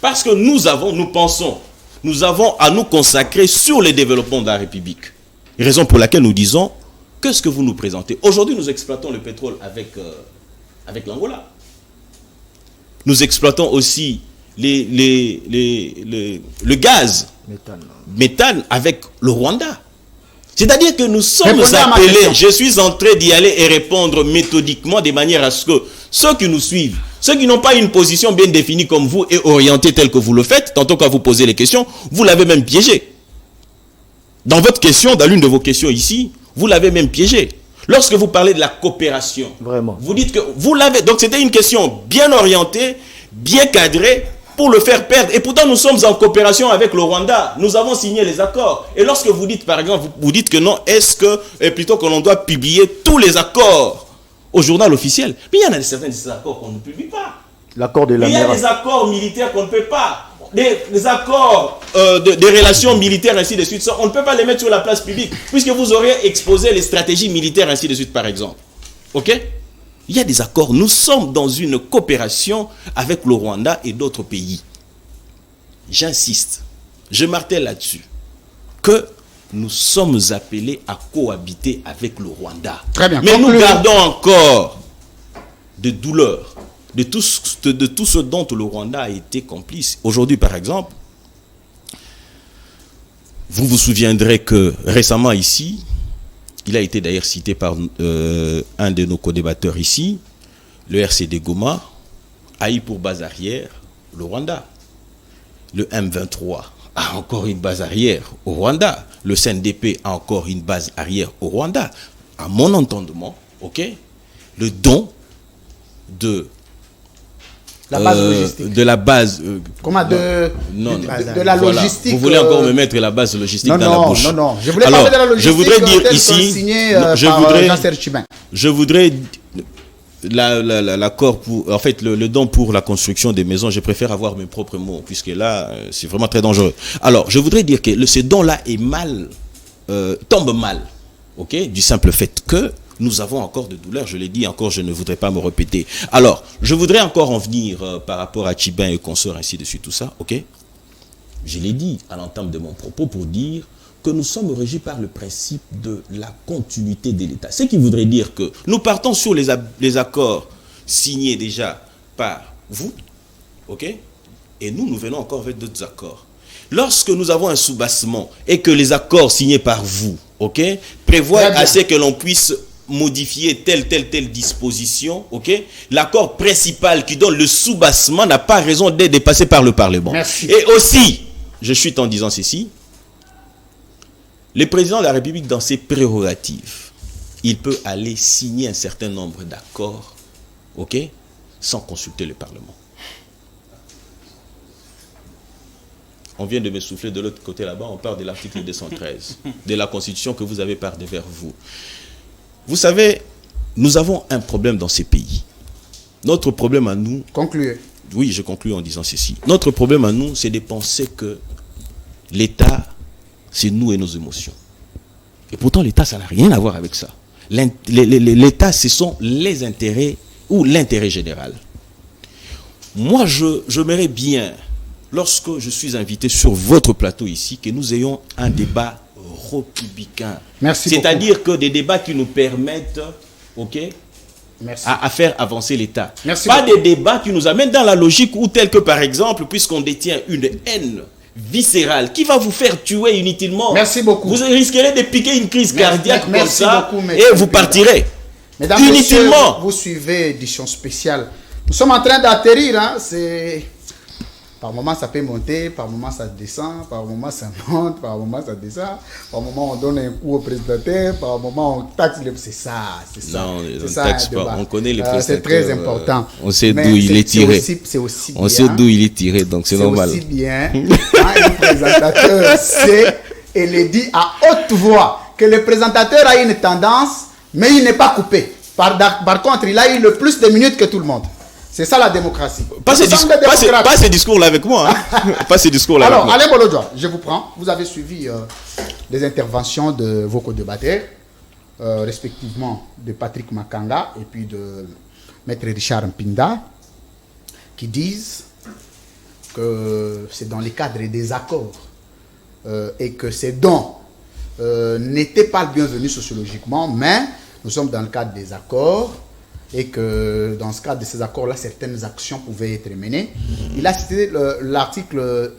Parce que nous pensons, nous avons à nous consacrer sur le développement de la République. Raison pour laquelle nous disons, qu'est-ce que vous nous présentez? Aujourd'hui, nous exploitons le pétrole avec l'Angola. Nous exploitons aussi le gaz, méthane avec le Rwanda. C'est-à-dire que nous sommes appelés, je suis en train d'y aller et répondre méthodiquement de manière à ce que ceux qui nous suivent, ceux qui n'ont pas une position bien définie comme vous et orientée telle que vous le faites, tantôt quand vous posez les questions, vous l'avez même piégé. Dans votre question, dans l'une de vos questions ici, vous l'avez même piégé. Lorsque vous parlez de la coopération, vraiment, vous dites que vous l'avez. Donc c'était une question bien orientée, bien cadrée pour le faire perdre. Et pourtant nous sommes en coopération avec le Rwanda. Nous avons signé les accords. Et lorsque vous dites par exemple, vous dites que non, est-ce que plutôt que l'on doit publier tous les accords au journal officiel. Mais il y en a certains de ces accords qu'on ne publie pas. L'accord de la Il y a des accords militaires qu'on ne peut pas. Des accords de relations militaires, ainsi de suite. Ça, on ne peut pas les mettre sur la place publique, puisque vous auriez exposé les stratégies militaires, ainsi de suite, par exemple. Ok? Il y a des accords. Nous sommes dans une coopération avec le Rwanda et d'autres pays. J'insiste, je martèle là-dessus, que nous sommes appelés à cohabiter avec le Rwanda. Très bien. Mais nous gardons encore de douleurs. De tout ce dont le Rwanda a été complice. Aujourd'hui, par exemple, vous vous souviendrez que récemment ici, il a été d'ailleurs cité par un de nos co-débatteurs ici, le RCD Goma a eu pour base arrière le Rwanda. Le M23 a encore une base arrière au Rwanda. Le CNDP a encore une base arrière au Rwanda. À mon entendement, ok, le don de la base logistique. De la base. Comment de la voilà. logistique. Vous voulez encore me mettre la base logistique dans la bouche. Non. Je voulais parler de la logistique. Je voudrais dire ici. Je voudrais l'accord pour, en fait, le don pour la construction des maisons. Je préfère avoir mes propres mots, puisque là, c'est vraiment très dangereux. Alors, je voudrais dire que ce don-là est mal, tombe mal, ok, du simple fait que nous avons encore de douleurs, je l'ai dit encore, je ne voudrais pas me répéter. Alors, je voudrais encore en venir par rapport à Tchibin et consorts, ainsi de suite, tout ça, ok? Je l'ai dit à l'entame de mon propos pour dire que nous sommes régis par le principe de la continuité de l'État. Ce qui voudrait dire que nous partons sur les accords signés déjà par vous, ok? Et nous venons encore avec d'autres accords. Lorsque nous avons un soubassement et que les accords signés par vous, ok, prévoient assez que l'on puisse modifier telle disposition, ok, l'accord principal qui donne le soubassement n'a pas raison d'être dépassé par le Parlement. Merci. Et aussi, je chute en disant ceci, le président de la République, dans ses prérogatives, il peut aller signer un certain nombre d'accords, ok, sans consulter le Parlement. On vient de me souffler de l'autre côté là-bas, on parle de l'article 213 de la Constitution que vous avez par devers vous. Vous savez, nous avons un problème dans ces pays. Notre problème à nous... Concluez. Oui, je conclue en disant ceci. Notre problème à nous, c'est de penser que l'État, c'est nous et nos émotions. Et pourtant, l'État, ça n'a rien à voir avec ça. L'État, ce sont les intérêts ou l'intérêt général. Moi, j'aimerais bien, lorsque je suis invité sur votre plateau ici, que nous ayons un débat républicain. Merci. C'est-à-dire que des débats qui nous permettent, ok, à faire avancer l'État. Pas des débats qui nous amènent dans la logique où, tel que par exemple, puisqu'on détient une haine viscérale qui va vous faire tuer inutilement. Merci beaucoup. Vous risquerez de piquer une crise cardiaque comme ça beaucoup, et vous partirez. Mesdames, inutilement. Vous suivez édition spéciale. Nous sommes en train d'atterrir, hein, c'est... Par moment, ça peut monter, par moment, ça descend, par moment, ça monte, par moment, ça descend, par moment, on donne un coup au prestataire, par moment, on taxe les... C'est ça. Non, on ça, taxe pas. On connaît les prestataires. C'est très important. On sait d'où Mais il est tiré. C'est aussi bien. On sait d'où il est tiré, donc c'est normal. C'est aussi bien quand un présentateur sait et le dit à haute voix que le présentateur a une tendance, mais il n'est pas coupé. Par contre, il a eu le plus de minutes que tout le monde. C'est ça la démocratie. Pas ce discours-là avec moi. Hein. Pas ce discours-là Alors, avec moi. Alain Bolodjoa, je vous prends. Vous avez suivi les interventions de vos co-débatteurs, respectivement de Patrick Makanga et puis de Maître Richard Mpinda, qui disent que c'est dans le cadre des accords et que ces dons n'étaient pas le bienvenu sociologiquement, mais nous sommes dans le cadre des accords et que dans ce cadre de ces accords-là, certaines actions pouvaient être menées. Il a cité l'article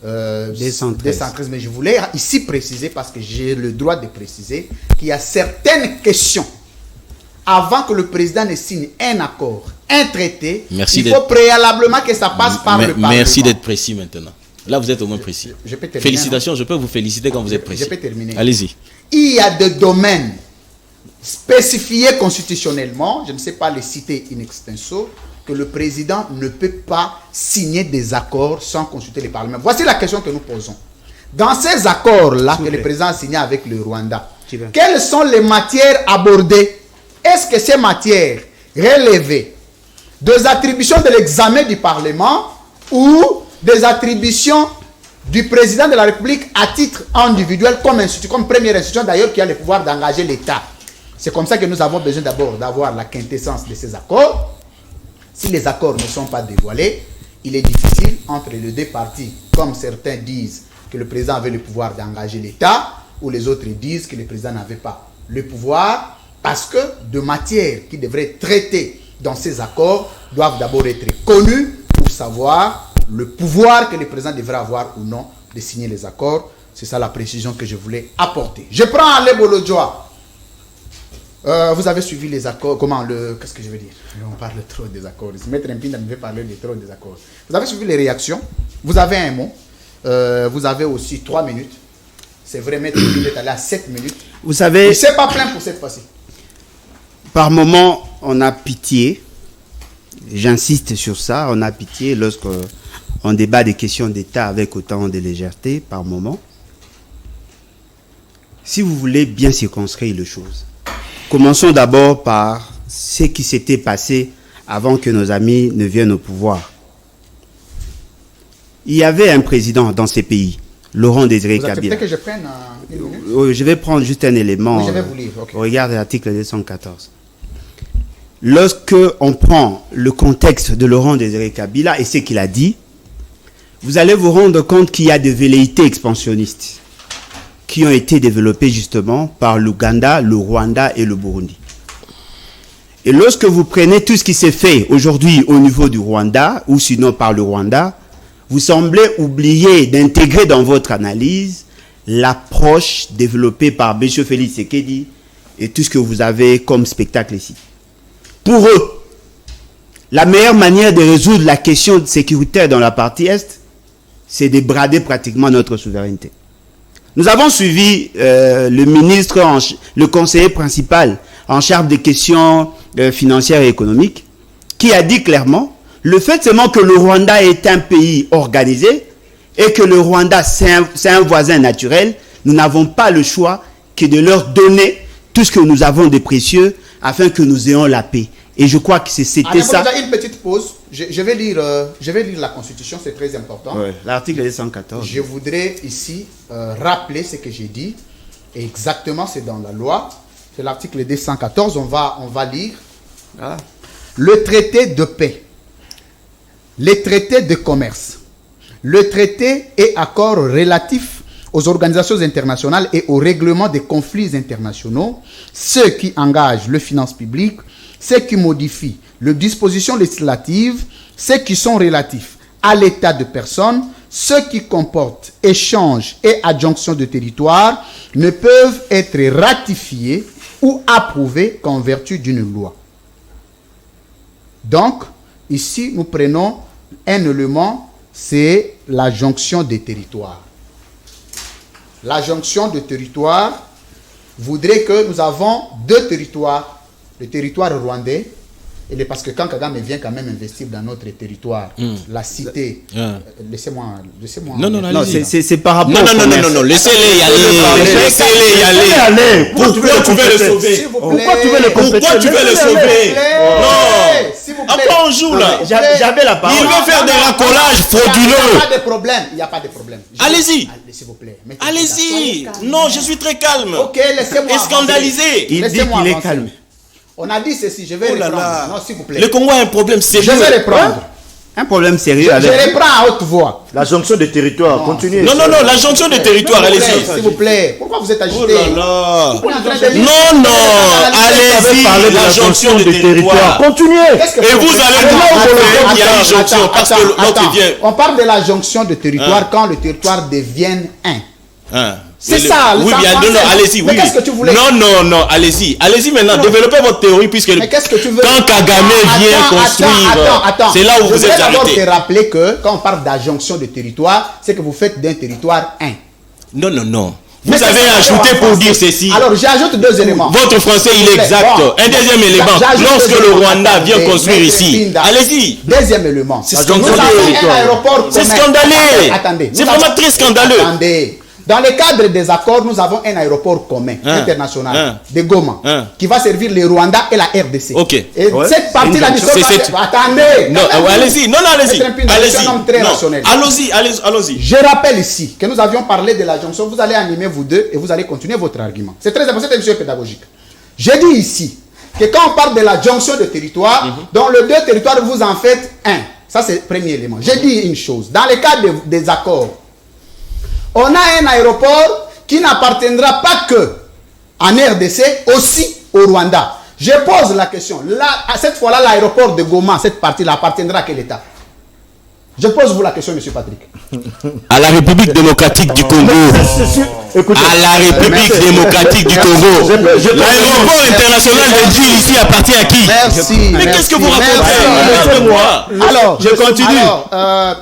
213, mais je voulais ici préciser, parce que j'ai le droit de préciser, qu'il y a certaines questions. Avant que le président ne signe un accord, un traité, il faut préalablement que ça passe par le Parlement. Merci d'être précis maintenant. Là, vous êtes au moins précis. Je peux terminer. Félicitations, je peux vous féliciter quand vous êtes précis. Je peux terminer. Allez-y. Il y a des domaines spécifiés constitutionnellement, je ne sais pas les citer in extenso, que le président ne peut pas signer des accords sans consulter les parlements. Voici la question que nous posons. Dans ces accords-là que le président a signé avec le Rwanda, quelles sont les matières abordées? Est-ce que ces matières relèvent des attributions de l'examen du Parlement ou des attributions du président de la République à titre individuel comme institution, comme première institution d'ailleurs qui a le pouvoir d'engager l'État? C'est comme ça que nous avons besoin d'abord d'avoir la quintessence de ces accords. Si les accords ne sont pas dévoilés, il est difficile entre les deux parties, comme certains disent que le président avait le pouvoir d'engager l'État, ou les autres disent que le président n'avait pas le pouvoir, parce que de matières qui devraient être traitées dans ces accords doivent d'abord être connues pour savoir le pouvoir que le président devrait avoir ou non de signer les accords. C'est ça la précision que je voulais apporter. Je prends Alain Bolodjoa. Vous avez suivi les accords, qu'est-ce que je veux dire? On parle trop des accords. Maître Mpinda me fait parler de trop des accords. Vous avez suivi les réactions, vous avez un mot, vous avez aussi 3 minutes. C'est vrai, Maître Mpinda est allé à 7 minutes. Vous savez... Il ne s'est pas plaint pour cette fois-ci. Par moment, on a pitié, j'insiste sur ça, on a pitié lorsqu'on débat des questions d'État avec autant de légèreté, par moment. Si vous voulez bien circonscrire les choses, commençons d'abord par ce qui s'était passé avant que nos amis ne viennent au pouvoir. Il y avait un président dans ces pays, Laurent Désiré Kabila. Vous acceptez que je prenne une minute? Je vais prendre juste un élément. Oui, je vais vous lire. Okay. Regarde l'article 214. Lorsque on prend le contexte de Laurent Désiré Kabila et ce qu'il a dit, vous allez vous rendre compte qu'il y a des velléités expansionnistes qui ont été développées justement par l'Ouganda, le Rwanda et le Burundi. Et lorsque vous prenez tout ce qui s'est fait aujourd'hui au niveau du Rwanda, ou sinon par le Rwanda, vous semblez oublier d'intégrer dans votre analyse l'approche développée par M. Félix Tshisekedi et tout ce que vous avez comme spectacle ici. Pour eux, la meilleure manière de résoudre la question sécuritaire dans la partie Est, c'est de brader pratiquement notre souveraineté. Nous avons suivi le ministre, le conseiller principal en charge des questions financières et économiques, qui a dit clairement, le fait seulement que le Rwanda est un pays organisé et que le Rwanda c'est un voisin naturel, nous n'avons pas le choix que de leur donner tout ce que nous avons de précieux afin que nous ayons la paix. Et je crois que c'était ça. Une petite pause. Je vais lire la Constitution, c'est très important. Ouais, l'article 214. Je voudrais ici rappeler ce que j'ai dit. Et exactement, c'est dans la loi. C'est l'article 214. On va lire. Ah. Le traité de paix, les traités de commerce, le traité et accords relatifs aux organisations internationales et au règlement des conflits internationaux, ceux qui engagent les finances publiques, ceux qui modifient les dispositions législatives, ceux qui sont relatifs à l'état de personne, ceux qui comportent échange et adjonction de territoire, ne peuvent être ratifiés ou approuvés qu'en vertu d'une loi. Donc, ici, nous prenons un élément, c'est la jonction des territoires. La jonction de territoires voudrait que nous avons deux territoires, le territoire rwandais, parce que quand Kagame vient quand même investir dans notre territoire, la cité, laissez-moi. Non, c'est par rapport non, laissez-les y aller. Pourquoi tu veux le sauver? Pourquoi tu veux le sauver? Non, s'il vous plaît. après on joue là. J'avais la parole. Il veut faire des racolages frauduleux. Il n'y a pas de problème. Allez-y. S'il vous plaît. Allez-y. Non, je suis très calme. Ok, laissez-moi. Et scandalisé. Il dit qu'il est calme. On a dit ceci, je vais reprendre. Non, s'il vous plaît. Le Congo a un problème sérieux. Je vais reprendre. Un problème sérieux Je avec... reprends à haute voix. La jonction des territoires, continuez. Non, la jonction des territoires, allez-y. S'il vous plaît. Pourquoi vous êtes agité? Oh là là. Vous êtes en train de lire. Non, allez-y, la jonction des territoires. Continuez. Et vous allez nous qu'il y a une jonction parce que l'autre vient. On parle de la jonction de territoire quand le territoire devienne un. C'est ça. Oui, bien, non, allez-y. Mais qu'est-ce que tu voulais? Non, allez-y. Allez-y maintenant, développez votre théorie puisque Mais qu'est-ce que tu veux? quand Kagame vient construire, c'est là où vous êtes arrêté. Je vais arrêté. te rappeler que quand on parle d'adjonction de territoire, c'est que vous faites d'un territoire un. Non. Vous avez ajouté pour dire ceci. Alors, j'ajoute deux éléments. Votre français, il est exact. Un deuxième élément. Lorsque le Rwanda vient construire ici, allez-y. Deuxième élément. C'est scandaleux. C'est scandaleux. Attendez. C'est vraiment très scandaleux. Attendez. Dans le cadre des accords, nous avons un aéroport commun, international, de Goma, qui va servir le Rwanda et la RDC. Ok. Et cette partie-là du sol... Attendez. Non, allez-y. C'est un homme très rationnel. Allons-y. Je rappelle ici que nous avions parlé de la jonction. Vous allez animer vous deux et vous allez continuer votre argument. C'est très important, cette émission est pédagogique. J'ai dit ici que quand on parle de la jonction de territoire, dans les deux territoires, vous en faites un. Ça, c'est le premier élément. J'ai dit une chose. Dans le cadre des accords, on a un aéroport qui n'appartiendra pas que en RDC, aussi au Rwanda. Je pose la question. Là, cette fois-là, l'aéroport de Goma, cette partie-là, appartiendra à quel État? Je pose vous la question, M. Patrick. À la République démocratique du Congo. À la République démocratique du Congo. L'aéroport international de Djil ici appartient à qui? Merci. Mais qu'est-ce que vous racontez? Alors, je continue. Alors,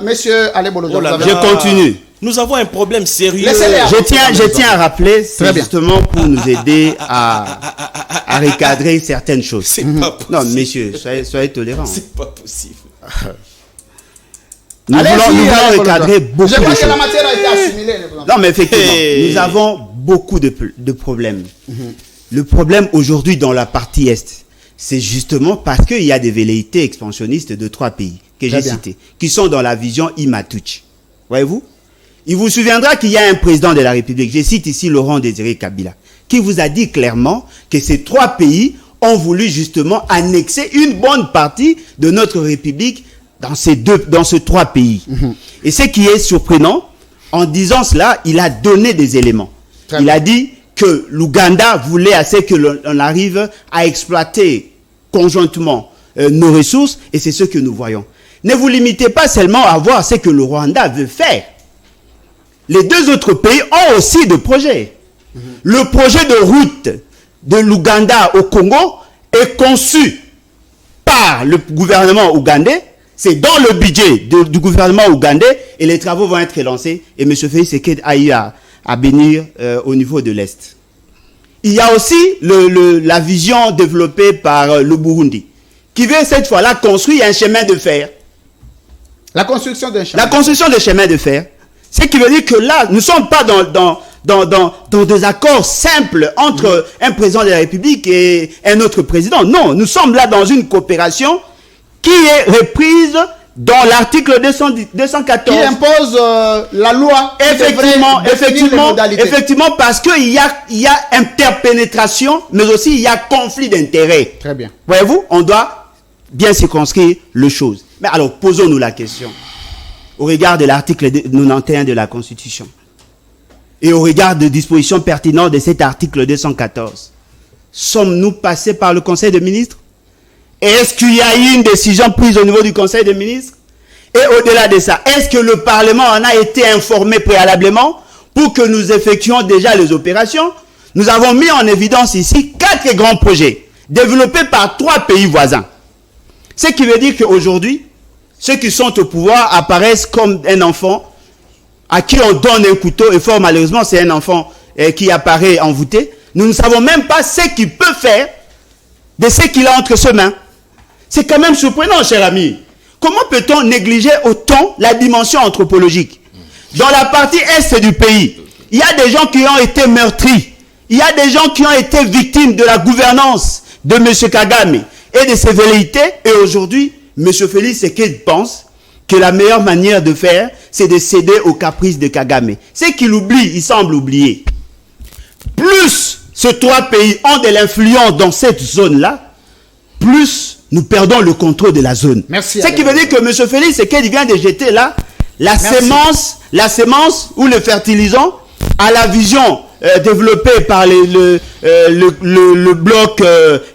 monsieur Ale Bolozo, Je continue. Nous avons un problème sérieux. Je tiens à rappeler, c'est justement pour nous aider à recadrer certaines choses. C'est pas possible. Non, messieurs, soyez tolérants. C'est pas possible. Nous voulons recadrer beaucoup de choses. Je crois que la choses. matière a été assimilée. Non, mais effectivement, nous avons beaucoup de problèmes. Le problème aujourd'hui dans la partie Est, c'est justement parce qu'il y a des velléités expansionnistes de 3 pays que j'ai cités, qui sont dans la vision Imatuch. Voyez-vous? Il vous souviendra qu'il y a un président de la République, je cite ici Laurent Désiré Kabila, qui vous a dit clairement que ces 3 pays ont voulu justement annexer une bonne partie de notre République dans ces 3 pays. Et ce qui est surprenant, en disant cela, il a donné des éléments. Il a dit que l'Ouganda voulait assez que l'on arrive à exploiter conjointement nos ressources, et c'est ce que nous voyons. Ne vous limitez pas seulement à voir ce que le Rwanda veut faire. Les 2 autres pays ont aussi des projets. Le projet de route de l'Ouganda au Congo est conçu par le gouvernement ougandais. C'est dans le budget du gouvernement ougandais et les travaux vont être lancés. Et M. Félix Tshisekedi a eu à bénir au niveau de l'Est. Il y a aussi la vision développée par le Burundi, qui veut cette fois-là construire un chemin de fer. La construction d'un chemin. La construction de chemin de fer. Ce qui veut dire que là, nous ne sommes pas dans des accords simples entre un président de la République et un autre président. Non, nous sommes là dans une coopération qui est reprise dans l'article 214. Qui impose la loi. Effectivement, parce qu'il y a interpénétration, mais aussi il y a conflit d'intérêts. Très bien. Voyez-vous, on doit bien circonscrire les choses. Mais alors, posons-nous la question. Au regard de l'article 91 de la Constitution et au regard des dispositions pertinentes de cet article 214, sommes-nous passés par le Conseil des ministres? Est-ce qu'il y a eu une décision prise au niveau du Conseil des ministres? Et au-delà de ça, est-ce que le Parlement en a été informé préalablement pour que nous effectuions déjà les opérations? Nous avons mis en évidence ici 4 grands projets développés par 3 pays voisins. Ce qui veut dire qu'aujourd'hui, ceux qui sont au pouvoir apparaissent comme un enfant à qui on donne un couteau, et fort malheureusement, c'est un enfant qui apparaît envoûté. Nous ne savons même pas ce qu'il peut faire de ce qu'il a entre ses mains. C'est quand même surprenant, cher ami. Comment peut-on négliger autant la dimension anthropologique? Dans la partie est du pays, il y a des gens qui ont été meurtris. Il y a des gens qui ont été victimes de la gouvernance de M. Kagame et de ses velléités. Et aujourd'hui, M. Félix Tshisekedi pense que la meilleure manière de faire, c'est de céder aux caprices de Kagame. C'est qu'il oublie, il semble oublier. Plus ces trois pays ont de l'influence dans cette zone-là, plus nous perdons le contrôle de la zone. Merci. Ce qui veut dire que M. Félix Tshisekedi vient de jeter là la sémence ou le fertilisant à la vision développée par le bloc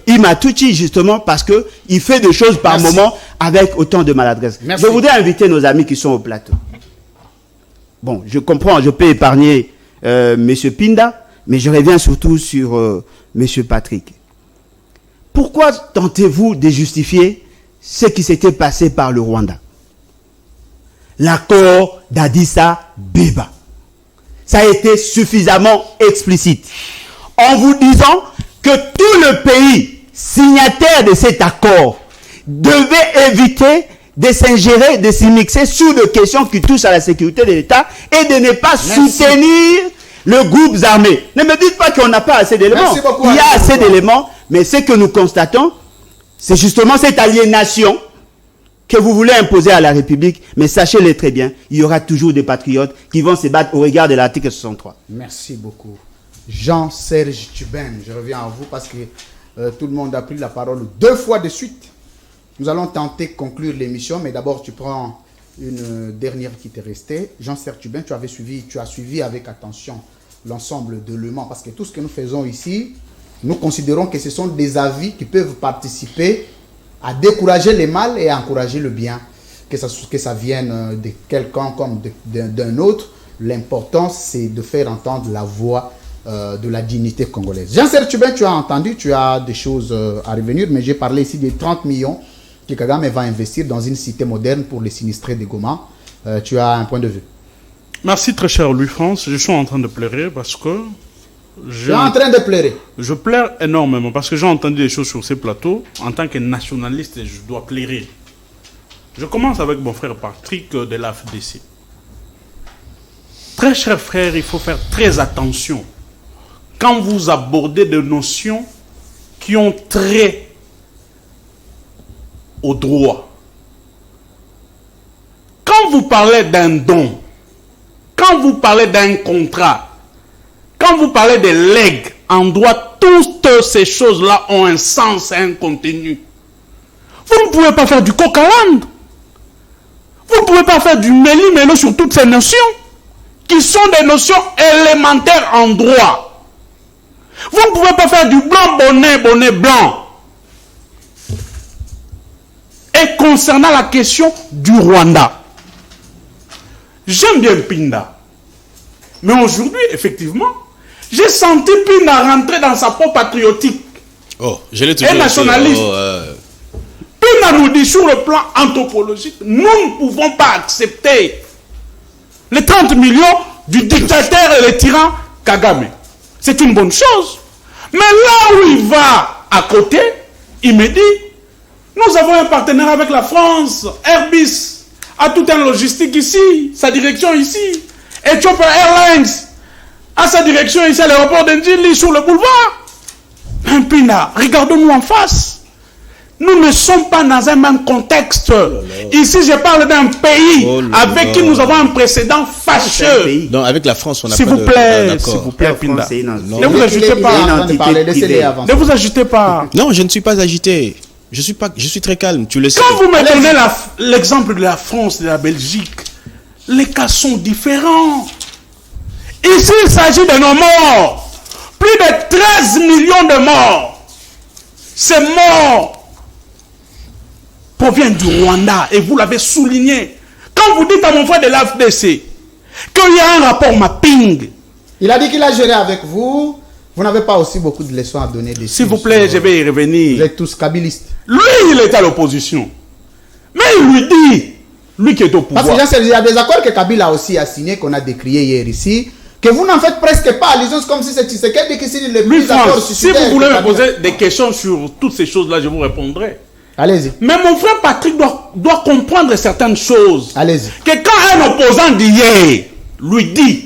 Imatuchi, justement, parce qu'il fait des choses par moment avec autant de maladresse. Merci. Je voudrais inviter nos amis qui sont au plateau. Bon, je comprends, je peux épargner M. Pinda, mais je reviens surtout sur M. Patrick. Pourquoi tentez-vous de justifier ce qui s'était passé par le Rwanda? L'accord d'Addis Abeba. Ça a été suffisamment explicite. En vous disant que tout le pays signataire de cet accord devait éviter de s'ingérer, de s'immiscer sur des questions qui touchent à la sécurité de l'État et de ne pas soutenir le groupe armé. Ne me dites pas qu'on n'a pas assez d'éléments. Il y a assez d'éléments, mais ce que nous constatons, c'est justement cette aliénation que vous voulez imposer à la République. Mais sachez-le très bien, il y aura toujours des patriotes qui vont se battre au regard de l'article 63. Merci beaucoup. Jean-Serge Tubin, je reviens à vous parce que tout le monde a pris la parole 2 fois de suite. Nous allons tenter de conclure l'émission, mais d'abord tu prends une dernière qui t'est restée. Jean-Serge Tubin, tu as suivi avec attention l'ensemble de Le Mans, parce que tout ce que nous faisons ici, nous considérons que ce sont des avis qui peuvent participer à décourager les mal et à encourager le bien, que ça vienne de quelqu'un comme d'un autre. L'important, c'est de faire entendre la voix de la dignité congolaise. Jean-Serge Tubin, tu as entendu, tu as des choses à revenir, mais j'ai parlé ici des 30 millions que Kagame va investir dans une cité moderne pour les sinistrés de Goma. Tu as un point de vue. Merci très cher Louis-France. Je suis en train de pleurer parce que... Tu es en train de pleurer. Je pleure énormément parce que j'ai entendu des choses sur ces plateaux. En tant que nationaliste, je dois pleurer. Je commence avec mon frère Patrick de l'AFDC. Très cher frère, il faut faire très attention quand vous abordez des notions qui ont trait au droit. Quand vous parlez d'un don, quand vous parlez d'un contrat, quand vous parlez de legs en droit, toutes ces choses-là ont un sens et un contenu. Vous ne pouvez pas faire du coq à l'âne. Vous ne pouvez pas faire du méli-mélo sur toutes ces notions qui sont des notions élémentaires en droit. Vous ne pouvez pas faire du blanc bonnet blanc. Et concernant la question du Rwanda, j'aime bien Pinda. Mais aujourd'hui, effectivement, j'ai senti Pinda rentrer dans sa peau patriotique. Oh, je l'ai toujours et nationaliste. Pinda nous dit sur le plan anthropologique, nous ne pouvons pas accepter les 30 millions du dictateur et le tyran Kagame. C'est une bonne chose. Mais là où il va à côté, il me dit, nous avons un partenaire avec la France, Airbus, a tout un logistique ici, sa direction ici. Ethiopia Airlines a sa direction ici à l'aéroport d'Ndjili sur le boulevard. Pinda, regardons-nous en face. Nous ne sommes pas dans un même contexte. Ici, je parle d'un pays avec qui nous avons un précédent fâcheux. Donc, avec la France, on n'a pas de... S'il vous plaît, Pinda. Ne vous agitez pas. Ne vous agitez pas. Non, je ne suis pas agité. Je suis très calme, tu le sais. Quand vous me donnez l'exemple de la France et de la Belgique, les cas sont différents. Ici, il s'agit de nos morts. Plus de 13 millions de morts. Ces morts proviennent du Rwanda. Et vous l'avez souligné. Quand vous dites à mon frère de l'AFDC qu'il y a un rapport mapping. Il a dit qu'il a géré avec vous. Vous n'avez pas aussi beaucoup de leçons à donner. S'il vous plaît, je vais y revenir. Vous êtes tous kabylistes. Lui, il était à l'opposition. Mais il lui dit, lui qui est au pouvoir. Parce que il y a des accords que Kabila aussi a signés, qu'on a décriés hier ici, que vous n'en faites presque pas allusion, comme si c'est Tshisekedi qui signe les Lui, plus accords France, si suicidaires vous voulez que me Kabila. poser des questions sur toutes ces choses-là, je vous répondrai. Allez-y. Mais mon frère Patrick doit comprendre certaines choses. Allez-y. Que quand un opposant d'hier lui dit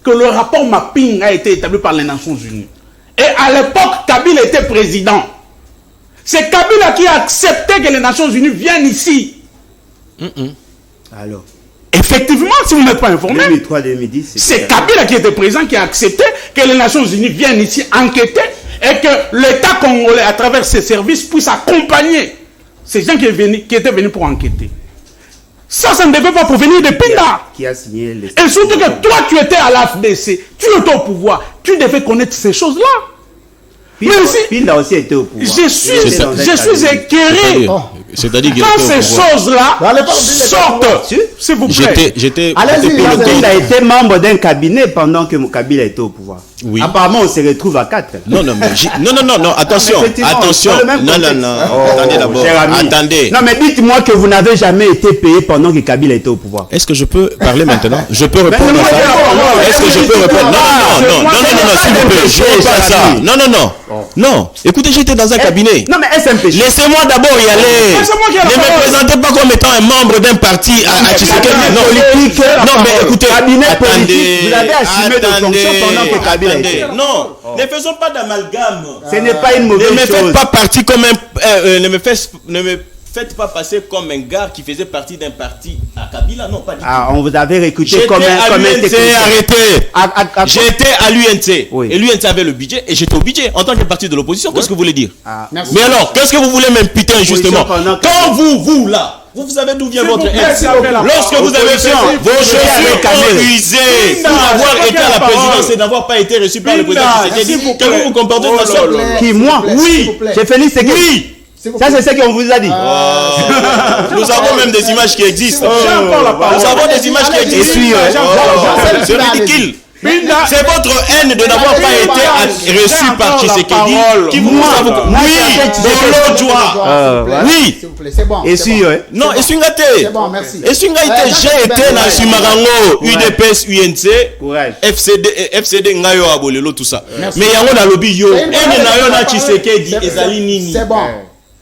que le rapport mapping a été établi par les Nations Unies, et à l'époque, Kabila était président, c'est Kabila qui a accepté que les Nations Unies viennent ici. Alors, Effectivement, si vous n'êtes pas informé, 2003-2010, c'est Kabila qui était président qui a accepté que les Nations Unies viennent ici enquêter et que l'État congolais, à travers ses services, puisse accompagner ces gens qui étaient venus pour enquêter. Ça ne devait pas provenir de Pinda. qui a signé les... Et surtout que toi, tu étais à l'AFDC, tu étais au pouvoir, tu devais connaître ces choses-là. Pinda aussi était au pouvoir. Je suis éclairé. C'est-à-dire Quand ces choses-là sortent, s'il vous plaît. J'étais Il a été membre d'un cabinet pendant que Kabila était au pouvoir. Oui. Apparemment, on se retrouve à 4. Non, attention, attention. Non. Attendez d'abord. Attendez. Non, mais dites-moi que vous n'avez jamais été payé pendant que Kabila était au pouvoir. Est-ce que je peux parler maintenant? Je peux répondre à ça? Est-ce que je peux répondre? Non, s'il vous plaît, je veux pas ça. Non, écoutez, j'étais dans un cabinet. Non, mais SMP. Laissez-moi d'abord y aller. Ne me présentez pas comme étant un membre d'un parti à Tshisekedi. Non, mais écoutez, attendez. Vous avez assumé de fonctions pendant que Kabila était. Non, ne faisons pas d'amalgame. Ce n'est pas une mauvaise chose. Ne me faites pas partie comme un... ne me faites pas passer comme un gars qui faisait partie d'un parti à Kabila. Non, pas du tout. Ah, on vous avait recruté J'étais comme à un l'UNC, technicien. arrêtez. J'étais à l'UNC. Oui. Et l'UNC avait le budget et j'étais au budget en tant que parti de l'opposition. Qu'est-ce que vous voulez dire? Merci. Mais alors, qu'est-ce que vous voulez m'imputer injustement? pendant que- Quand vous là, vous savez d'où vient votre haine. Lorsque vous avez fait vos chaussures ont usé pour avoir été à la présidence et n'avoir pas été reçu par le président Tshisekedi, que vous vous comportez de façon... Qui, moi? Oui. J'ai Félix Tshisekedi. Oui. Ça, c'est ce qu'on vous a dit. Nous avons même des images qui existent. Nous avons des images qui existent. C'est ridicule. C'est votre haine de n'avoir pas été reçu par Tshisekedi qui vous pousse à vous... Oui, oui. S'il vous plaît, c'est bon. Et c'est si, bon. ouais. Non, Eswingate. C'est bon, merci. Eswingate, j'ai été dans Sumarango, UDPS, UNC, Courage. FCD, Ngayo Abolelo, tout ça. Merci. Mais yango na lobby yo, C'est une ene na yo na parole. Tshisekedi, ezali nini. C'est bon.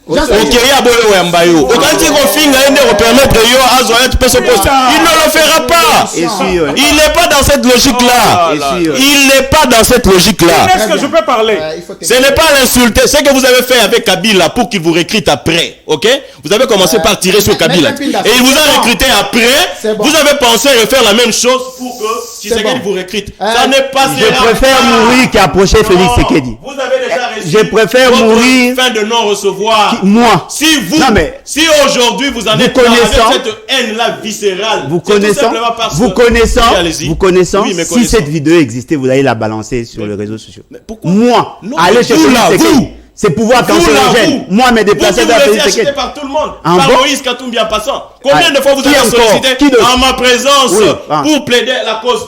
Okeye abolo yamba yo. Okanti kofinga ende repermettre yo azwa tu peux se poste. Il ne le fera pas. Et si, ouais. Il n'est pas dans cette logique-là. Il n'est pas dans cette logique-là. Est-ce que je peux parler? Ce n'est pas l'insulter. Ce que vous avez fait avec Kabila pour qu'il vous recrute après, ok? Vous avez commencé par tirer sur Kabila. Et il vous a recruté après. Vous avez pensé refaire la même chose pour que Tshisekedi vous recrute. Ça n'est pas... Je préfère mourir qu'approcher Félix Tshisekedi. Vous avez déjà reçu... Je préfère votre mourir... fin de non-recevoir. Moi. Si vous... Non, mais... Si aujourd'hui vous en êtes connaissant- avec cette haine-là viscérale... Vous c'est tout connaissant, simplement parce vous que- connaissant, Oui, allez-y. vous connaissant, Oui, mais si connaissant. cette vidéo existait, vous allez la balancer sur les réseaux sociaux. pourquoi? Moi, Non, allez mais chez vous, Félix là, Tshisekedi. vous. C'est pouvoir Vous, là, cancérogène. vous. Moi, me déplacer Vous vers avez Félix été acheté Tshisekedi. par tout le monde. Ah Par bon? Moïse Katumbi en passant. Combien Ah, de fois vous qui avez encore? sollicité Qui d'autre? en ma présence Oui, ah. pour plaider la cause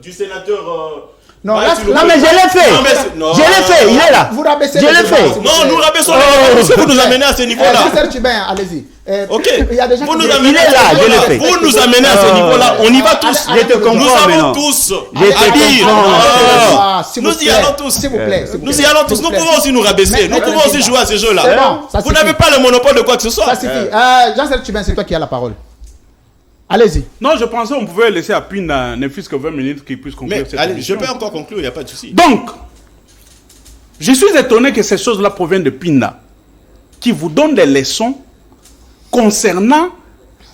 du sénateur Non, Maïs là, Loubou. Non, mais je l'ai fait. Non, mais c'est- non. Je l'ai fait, il est là. Vous rabaissez Je le l'ai débat, fait. s'il vous Non, plaît. nous rabaissons les débats. Parce que vous nous amenez à ce niveau-là. Jean-Serge Tubin, allez-y. Ok. Il y a des gens Vous qui nous disent- amenez Il est là, à ce je l'ai niveau-là. fait. Vous nous amenez à ce niveau-là. On y va tous. allez, Je te comprends Nous avons maintenant. tous Je te à dire. comprends. Ah. S'il vous Nous y plaît. allons tous. S'il vous plaît. s'il vous Nous plaît. y allons tous. S'il vous Nous plaît. pouvons aussi nous rabaisser. Nous pouvons aussi jouer à ces jeux-là. C'est bon, ça Vous suffit. n'avez pas le monopole de quoi que ce soit. Ça suffit. Jean-Serge Tubin, c'est toi qui as la parole. Allez-y. Non, je pensais qu'on pouvait laisser à Pinda ne fût-ce que 20 minutes qu'il puisse conclure Mais cette allez, je émission. peux encore conclure, il n'y a pas de souci. Donc, je suis étonné que ces choses-là proviennent de Pinda, qui vous donne des leçons concernant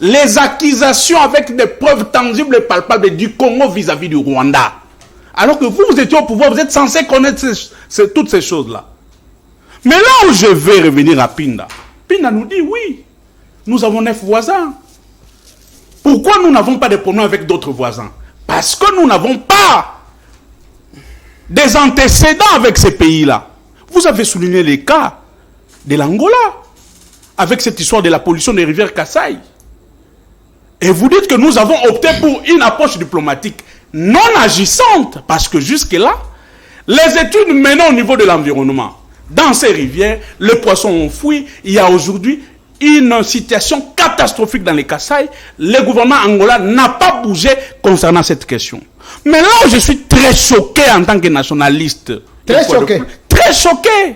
les accusations avec des preuves tangibles et palpables du Congo vis-à-vis du Rwanda. Alors que vous étiez au pouvoir, vous êtes censé connaître toutes ces choses-là. Mais là où je vais revenir à Pinda, Pinda nous dit oui, nous avons 9 voisins. Pourquoi nous n'avons pas de problèmes avec d'autres voisins? Parce que nous n'avons pas des antécédents avec ces pays-là. Vous avez souligné les cas de l'Angola, avec cette histoire de la pollution des rivières Kasaï. Et vous dites que nous avons opté pour une approche diplomatique non agissante, parce que jusque-là, les études menées au niveau de l'environnement, dans ces rivières, les poissons ont fui, il y a aujourd'hui une situation catastrophique dans les Kasaï, le gouvernement angolais n'a pas bougé concernant cette question. Mais là où je suis très choqué en tant que nationaliste, Très choqué. Très choqué.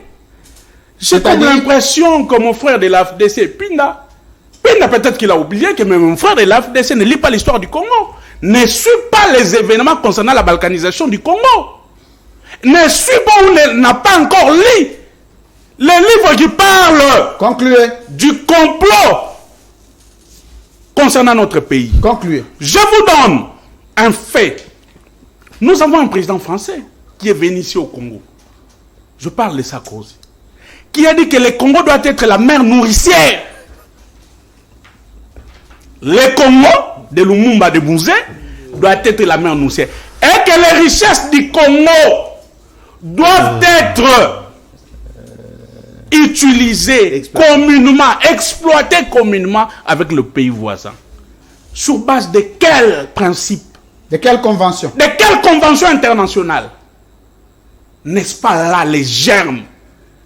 J'ai comme l'impression que mon frère de l'AFDC, Pinda, peut-être qu'il a oublié que même mon frère de l'AFDC ne lit pas l'histoire du Congo, ne suit pas les événements concernant la balkanisation du Congo, ne suit pas ou n'a pas encore lu les livres qui parlent Concluez. du complot concernant notre pays. Concluez. Je vous donne un fait. Nous avons un président français qui est venu ici au Congo. Je parle de Sarkozy. Qui a dit que le Congo doit être la mer nourricière. Le Congo, de Lumumba de Mouzé, doit être la mer nourricière. Et que les richesses du Congo doivent être utilisées communément, exploitées communément avec le pays voisin. Sur base de quel principe? De quelle convention? De quelle convention internationale? N'est-ce pas là les germes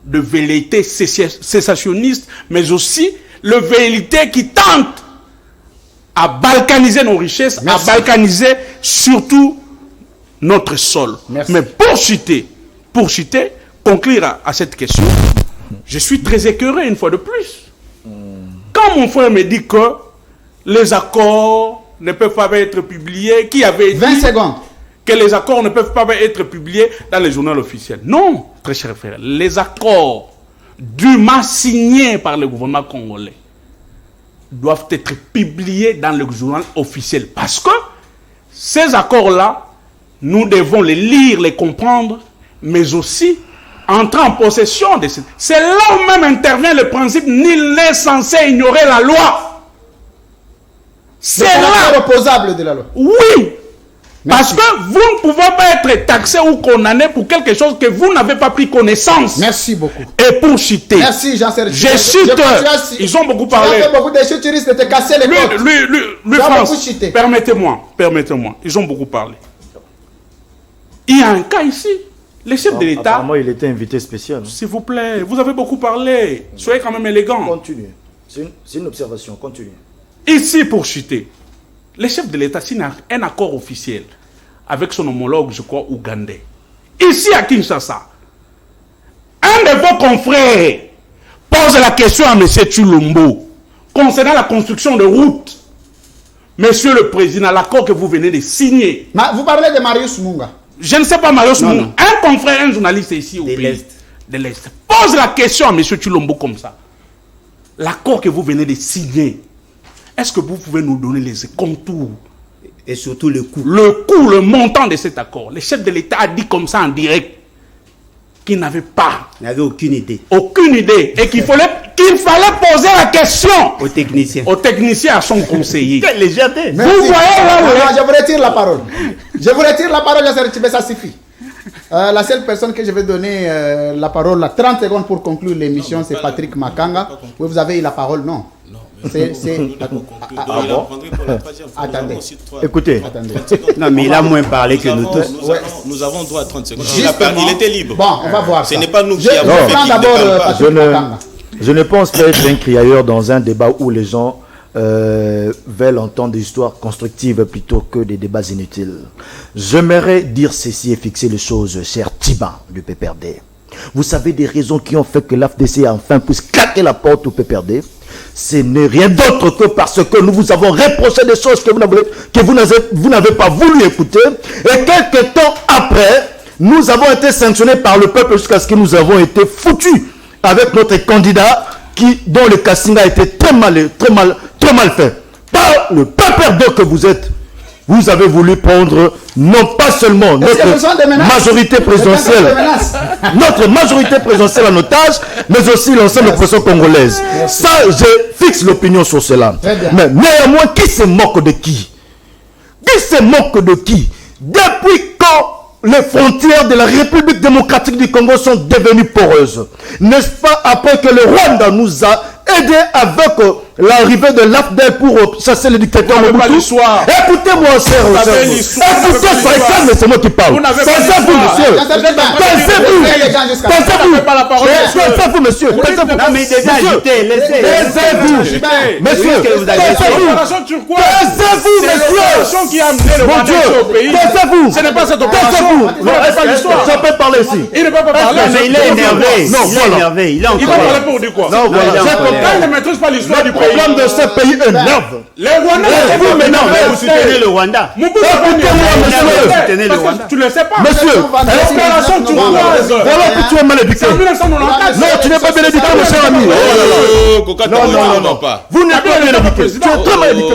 de velléité sécessionniste, mais aussi le velléité qui tente à balkaniser nos richesses, Merci. à balkaniser surtout notre sol. Merci. Mais pour chuter, conclure à cette question, je suis très écœuré une fois de plus. Quand mon frère me dit que les accords ne peuvent pas être publiés, qui avait 20 dit secondes. que les accords ne peuvent pas être publiés dans les journaux officiels. Non, très cher frère, les accords dûment signés par le gouvernement congolais doivent être publiés dans le journal officiel. Parce que ces accords-là, nous devons les lire, les comprendre, mais aussi entrer en possession de ces... C'est là où même intervient le principe « nul n'est censé ignorer la loi ». C'est là... Opposable de la loi. Oui. Merci. Parce que vous ne pouvez pas être taxé ou condamné pour quelque chose que vous n'avez pas pris connaissance. Merci beaucoup. Et pour chuter. Merci Jean-Serge. Je chute. Ils ont beaucoup parlé. Tu as fait beaucoup de chutes, tu risques de te casser les côtes. Lui, Tu as France, beaucoup chuté. permettez-moi. Ils ont beaucoup parlé. Il y a un cas ici. Le chef de l'État, Apparemment, il était invité spécial. s'il vous plaît, vous avez beaucoup parlé. Soyez quand même élégant. Continue. C'est une observation. Continue. Ici, pour chuter, le chef de l'État signe un accord officiel avec son homologue, je crois, ougandais. Ici, à Kinshasa, un de vos confrères pose la question à M. Tshilombo concernant la construction de routes. Monsieur le Président, l'accord que vous venez de signer. Vous parlez de Marius Munga. Je ne sais pas, Marius Munga. Un confrère, un journaliste ici au pays de l'Est pose la question à M. Tshilombo comme ça. L'accord que vous venez de signer, est-ce que vous pouvez nous donner les contours? Et surtout le coût. Le montant de cet accord. Le chef de l'État a dit comme ça en direct qu'il n'avait pas. Il n'avait aucune idée. Aucune idée. Et qu'il fallait poser la question Aux techniciens. au technicien, à son conseiller. Quelle légèreté! Merci. Vous voyez là, Non, je vous retire la parole. Je vous retire la parole, mais ça suffit. La seule personne que je vais donner la parole, 30 secondes pour conclure l'émission, c'est Patrick Makanga. Oui, vous avez eu la parole, non? Attendez. Écoutez. Attendez. Non, mais il a moins parlé que nous tous. Nous avons droit à 30 secondes. Justement. Il était libre. Bon, on va voir. Ce ça. n'est pas nous qui Je avons fait prends qu'il ne d'abord parle pas. Patrick Makanga. Je ne pense pas être un criailleur dans un débat où les gens veulent entendre des histoires constructives plutôt que des débats inutiles. J'aimerais dire ceci et fixer les choses, cher Tiba du PPRD. Vous savez des raisons qui ont fait que l'AFDC enfin puisse claquer la porte au PPRD. Ce n'est rien d'autre que parce que nous vous avons reproché des choses que vous n'avez pas voulu écouter. Et quelques temps après, nous avons été sanctionnés par le peuple jusqu'à ce que nous avons été foutus avec notre candidat dont le casting a été très mal fait. Par le PPRD que vous êtes, vous avez voulu prendre non pas seulement notre majorité présidentielle, en otage, mais aussi l'ensemble de la population congolaise. Ça, je fixe l'opinion sur cela. Mais néanmoins, qui se moque de qui? Qui se moque de qui? Depuis quand les frontières de la République démocratique du Congo sont devenues poreuses? N'est-ce pas après que le Rwanda nous a aidé avec l'arrivée de l'AFDEL pour chasser le dictateur Mobutu. Écoutez-moi, écoutez, calme, c'est moi qui parle. Pensez-vous, monsieur. Pensez-vous, monsieur. Non, mais déjà agité, Pensez-vous, monsieur. Pensez-vous, monsieur. Qui a amené le Rwanda au pays. Pensez-vous. Ce n'est pas cette opération. Non, pas l'histoire. Je peux parler ici. Il ne peut pas parler. Mais il est énervé. Non, Il est énervé. Il est en Il va colère. parler pour du quoi? Non, voilà. Quand il ne maîtrise pas l'histoire du Le pays. problème de ce pays énerve. Les Rwandais, Vous m'énervez. Vous soutenez le Rwanda. Mobutu Écoutez-moi, monsieur. Soutenez le parce que Rwanda. tu ne le sais pas. Monsieur. L'opération turquoise. Voilà que tu es mal éduqué. En 1994. Non, tu n'es pas bien éduqué, mon cher ami. Oh, Coca, Non, pas. Vous n'êtes pas bien éduqué. Tu es très mal éduqué.